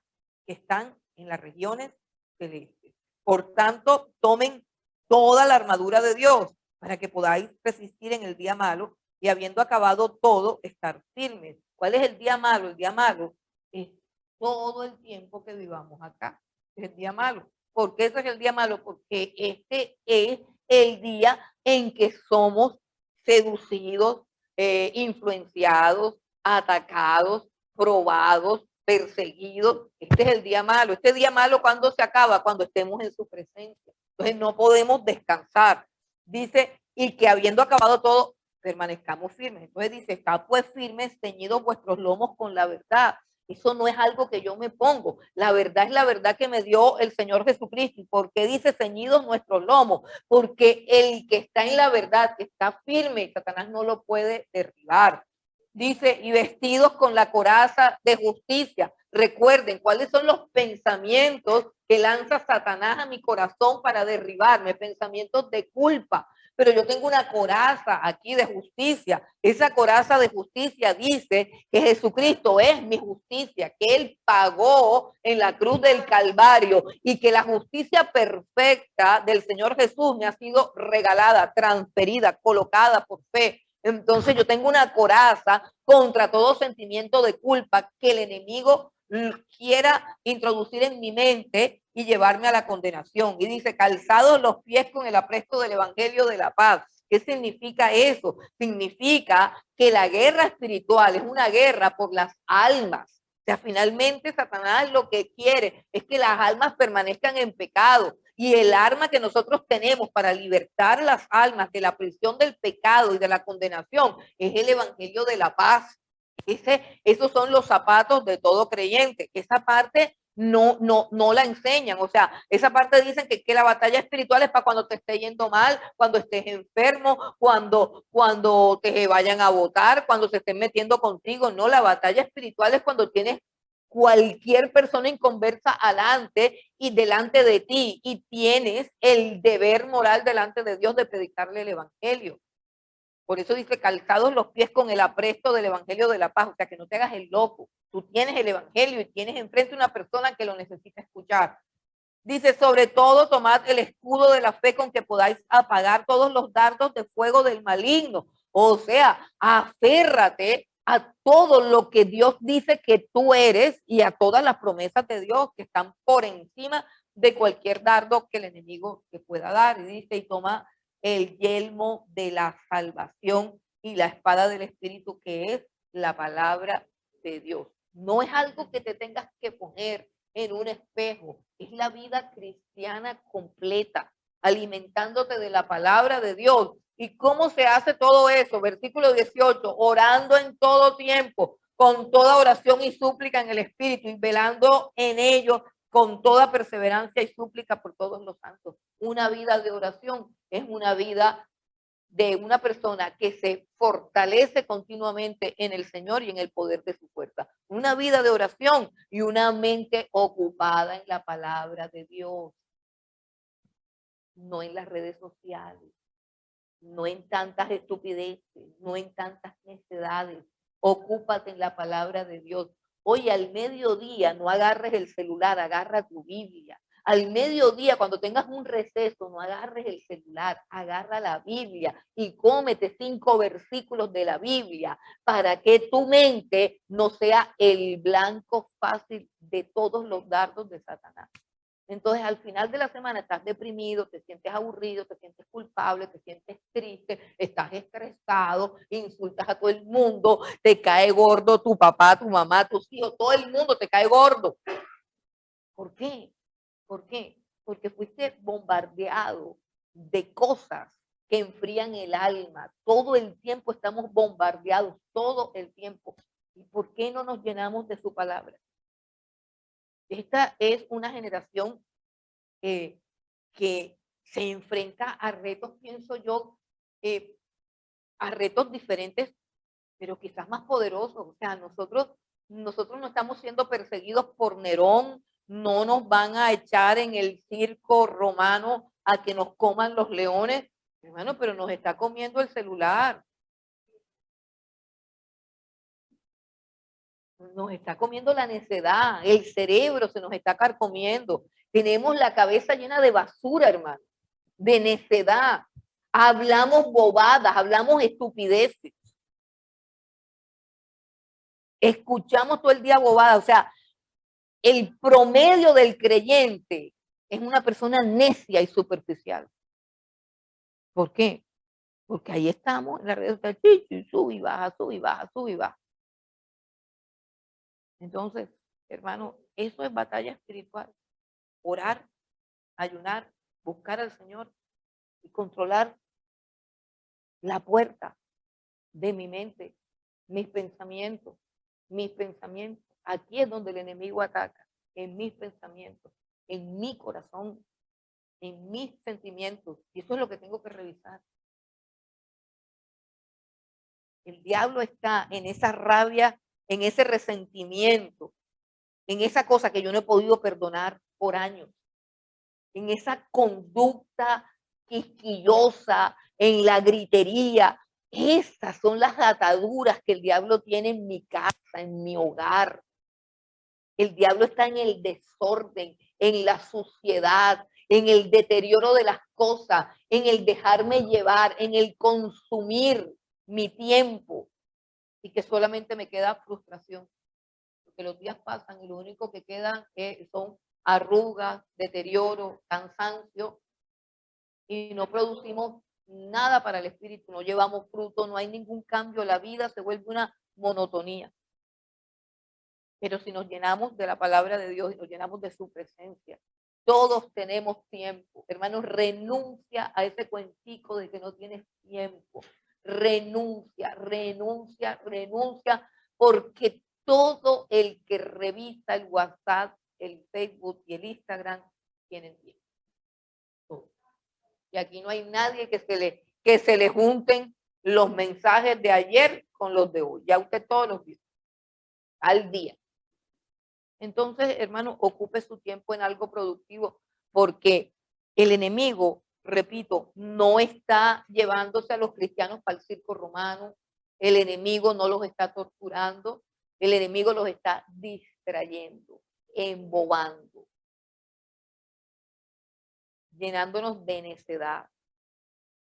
que están en las regiones celestes. Por tanto, tomen toda la armadura de Dios para que podáis resistir en el día malo y habiendo acabado todo, estar firmes. ¿Cuál es el día malo? El día malo es todo el tiempo que vivamos acá. Es el día malo. ¿Por qué ese es el día malo? Porque este es el día en que somos seducidos, influenciados, atacados, probados, perseguidos. Este es el día malo. Este día malo, ¿cuándo se acaba? Cuando estemos en su presencia. Entonces no podemos descansar. Dice, y que habiendo acabado todo, permanezcamos firmes. Entonces dice, está pues firmes, ceñidos vuestros lomos con la verdad. Eso no es algo que yo me pongo. La verdad es la verdad que me dio el Señor Jesucristo. ¿Y por qué dice ceñidos nuestros lomos? Porque el que está en la verdad, que está firme, Satanás no lo puede derribar. Dice, y vestidos con la coraza de justicia. Recuerden cuáles son los pensamientos que lanza Satanás a mi corazón para derribarme, pensamientos de culpa. Pero yo tengo una coraza aquí de justicia. Esa coraza de justicia dice que Jesucristo es mi justicia, que Él pagó en la cruz del Calvario y que la justicia perfecta del Señor Jesús me ha sido regalada, transferida, colocada por fe. Entonces yo tengo una coraza contra todo sentimiento de culpa que el enemigo quiera introducir en mi mente y llevarme a la condenación. Y dice, calzados los pies con el apresto del evangelio de la paz. ¿Qué significa eso? Significa que la guerra espiritual es una guerra por las almas. O sea, finalmente Satanás lo que quiere es que las almas permanezcan en pecado. Y el arma que nosotros tenemos para libertar las almas de la prisión del pecado y de la condenación es el evangelio de la paz. Esos son los zapatos de todo creyente. Esa parte no la enseñan. O sea, esa parte dicen que la batalla espiritual es para cuando te esté yendo mal, cuando estés enfermo, cuando te vayan a votar, cuando se estén metiendo contigo. No, la batalla espiritual es cuando tienes cualquier persona inconversa adelante y delante de ti y tienes el deber moral delante de Dios de predicarle el evangelio. Por eso dice, calzados los pies con el apresto del evangelio de la paz. O sea, que no te hagas el loco. Tú tienes el evangelio y tienes enfrente una persona que lo necesita escuchar. Dice, sobre todo, tomad el escudo de la fe con que podáis apagar todos los dardos de fuego del maligno. O sea, aférrate a todo lo que Dios dice que tú eres y a todas las promesas de Dios que están por encima de cualquier dardo que el enemigo te pueda dar. Y dice, y toma el yelmo de la salvación y la espada del Espíritu, que es la palabra de Dios. No es algo que te tengas que poner en un espejo, es es la vida cristiana completa, alimentándote de la palabra de Dios. ¿Y cómo se hace todo eso? Versículo 18, orando en todo tiempo, con toda oración y súplica en el Espíritu, y velando en ello con toda perseverancia y súplica por todos los santos. Una vida de oración es una vida de una persona que se fortalece continuamente en el Señor y en el poder de su fuerza. Una vida de oración y una mente ocupada en la palabra de Dios, no en las redes sociales, no en tantas estupideces, no en tantas necedades. Ocúpate en la palabra de Dios. Hoy al mediodía no agarres el celular, agarra tu Biblia. Al mediodía, cuando tengas un receso, no agarres el celular, agarra la Biblia y cómete 5 versículos de la Biblia para que tu mente no sea el blanco fácil de todos los dardos de Satanás. Entonces, al final de la semana estás deprimido, te sientes aburrido, te sientes culpable, te sientes triste, estás estresado, insultas a todo el mundo, te cae gordo tu papá, tu mamá, tus hijos, todo el mundo te cae gordo. ¿Por qué? ¿Por qué? Porque fuiste bombardeado de cosas que enfrían el alma. Todo el tiempo estamos bombardeados, todo el tiempo. ¿Y por qué no nos llenamos de su palabra? Esta es una generación que se enfrenta a retos, pienso yo, a retos diferentes, pero quizás más poderosos. O sea, nosotros no estamos siendo perseguidos por Nerón, no nos van a echar en el circo romano a que nos coman los leones, hermano, pero nos está comiendo el celular. Nos está comiendo la necedad, el cerebro se nos está carcomiendo. Tenemos la cabeza llena de basura, hermano, de necedad. Hablamos bobadas, hablamos estupideces. Escuchamos todo el día bobadas. O sea, el promedio del creyente es una persona necia y superficial. ¿Por qué? Porque ahí estamos en la red social, sube y baja, sube y baja, sube y baja. Entonces, hermano, eso es batalla espiritual. Orar, ayunar, buscar al Señor y controlar la puerta de mi mente, mis pensamientos. Aquí es donde el enemigo ataca, en mis pensamientos, en mi corazón, en mis sentimientos. Y eso es lo que tengo que revisar. El diablo está en esa rabia, en ese resentimiento, en esa cosa que yo no he podido perdonar por años, en esa conducta quisquillosa, en la gritería. Esas son las ataduras que el diablo tiene en mi casa, en mi hogar. El diablo está en el desorden, en la suciedad, en el deterioro de las cosas, en el dejarme llevar, en el consumir mi tiempo y que solamente me queda frustración. Porque los días pasan y lo único que quedan son arrugas, deterioro, cansancio y no producimos nada para el espíritu, no llevamos fruto, no hay ningún cambio, la vida se vuelve una monotonía. Pero si nos llenamos de la palabra de Dios y nos llenamos de su presencia, todos tenemos tiempo. Hermanos, renuncia a ese cuentico de que no tienes tiempo. Renuncia, porque todo el que revisa el WhatsApp, el Facebook y el Instagram tienen tiempo. Todo. Y aquí no hay nadie que se le junten los mensajes de ayer con los de hoy. Ya usted todos los días, al día. Entonces, hermano, ocupe su tiempo en algo productivo, porque el enemigo, repito, no está llevándose a los cristianos para el circo romano, el enemigo no los está torturando, el enemigo los está distrayendo, embobando, llenándonos de necedad,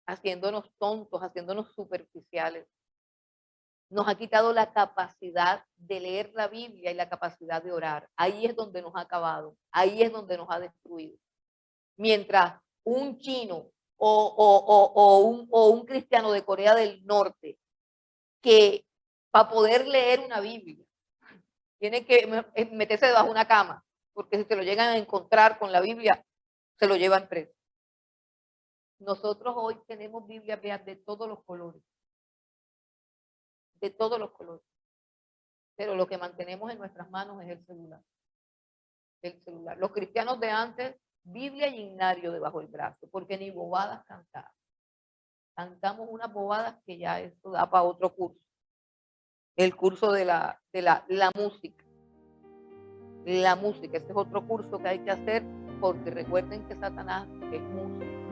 haciéndonos tontos, haciéndonos superficiales. Nos ha quitado la capacidad de leer la Biblia y la capacidad de orar. Ahí es donde nos ha acabado, ahí es donde nos ha destruido. Mientras un chino o un cristiano de Corea del Norte, que para poder leer una Biblia tiene que meterse debajo de una cama, porque si se lo llegan a encontrar con la Biblia, se lo llevan preso. Nosotros hoy tenemos Biblias, vean, de todos los colores. De todos los colores. Pero lo que mantenemos en nuestras manos es el celular. El celular. Los cristianos de antes, Biblia y himnario debajo del brazo, porque ni bobadas cantaban. Cantamos unas bobadas que ya eso da para otro curso. El curso de la música. La música, ese es otro curso que hay que hacer, porque recuerden que Satanás es músico.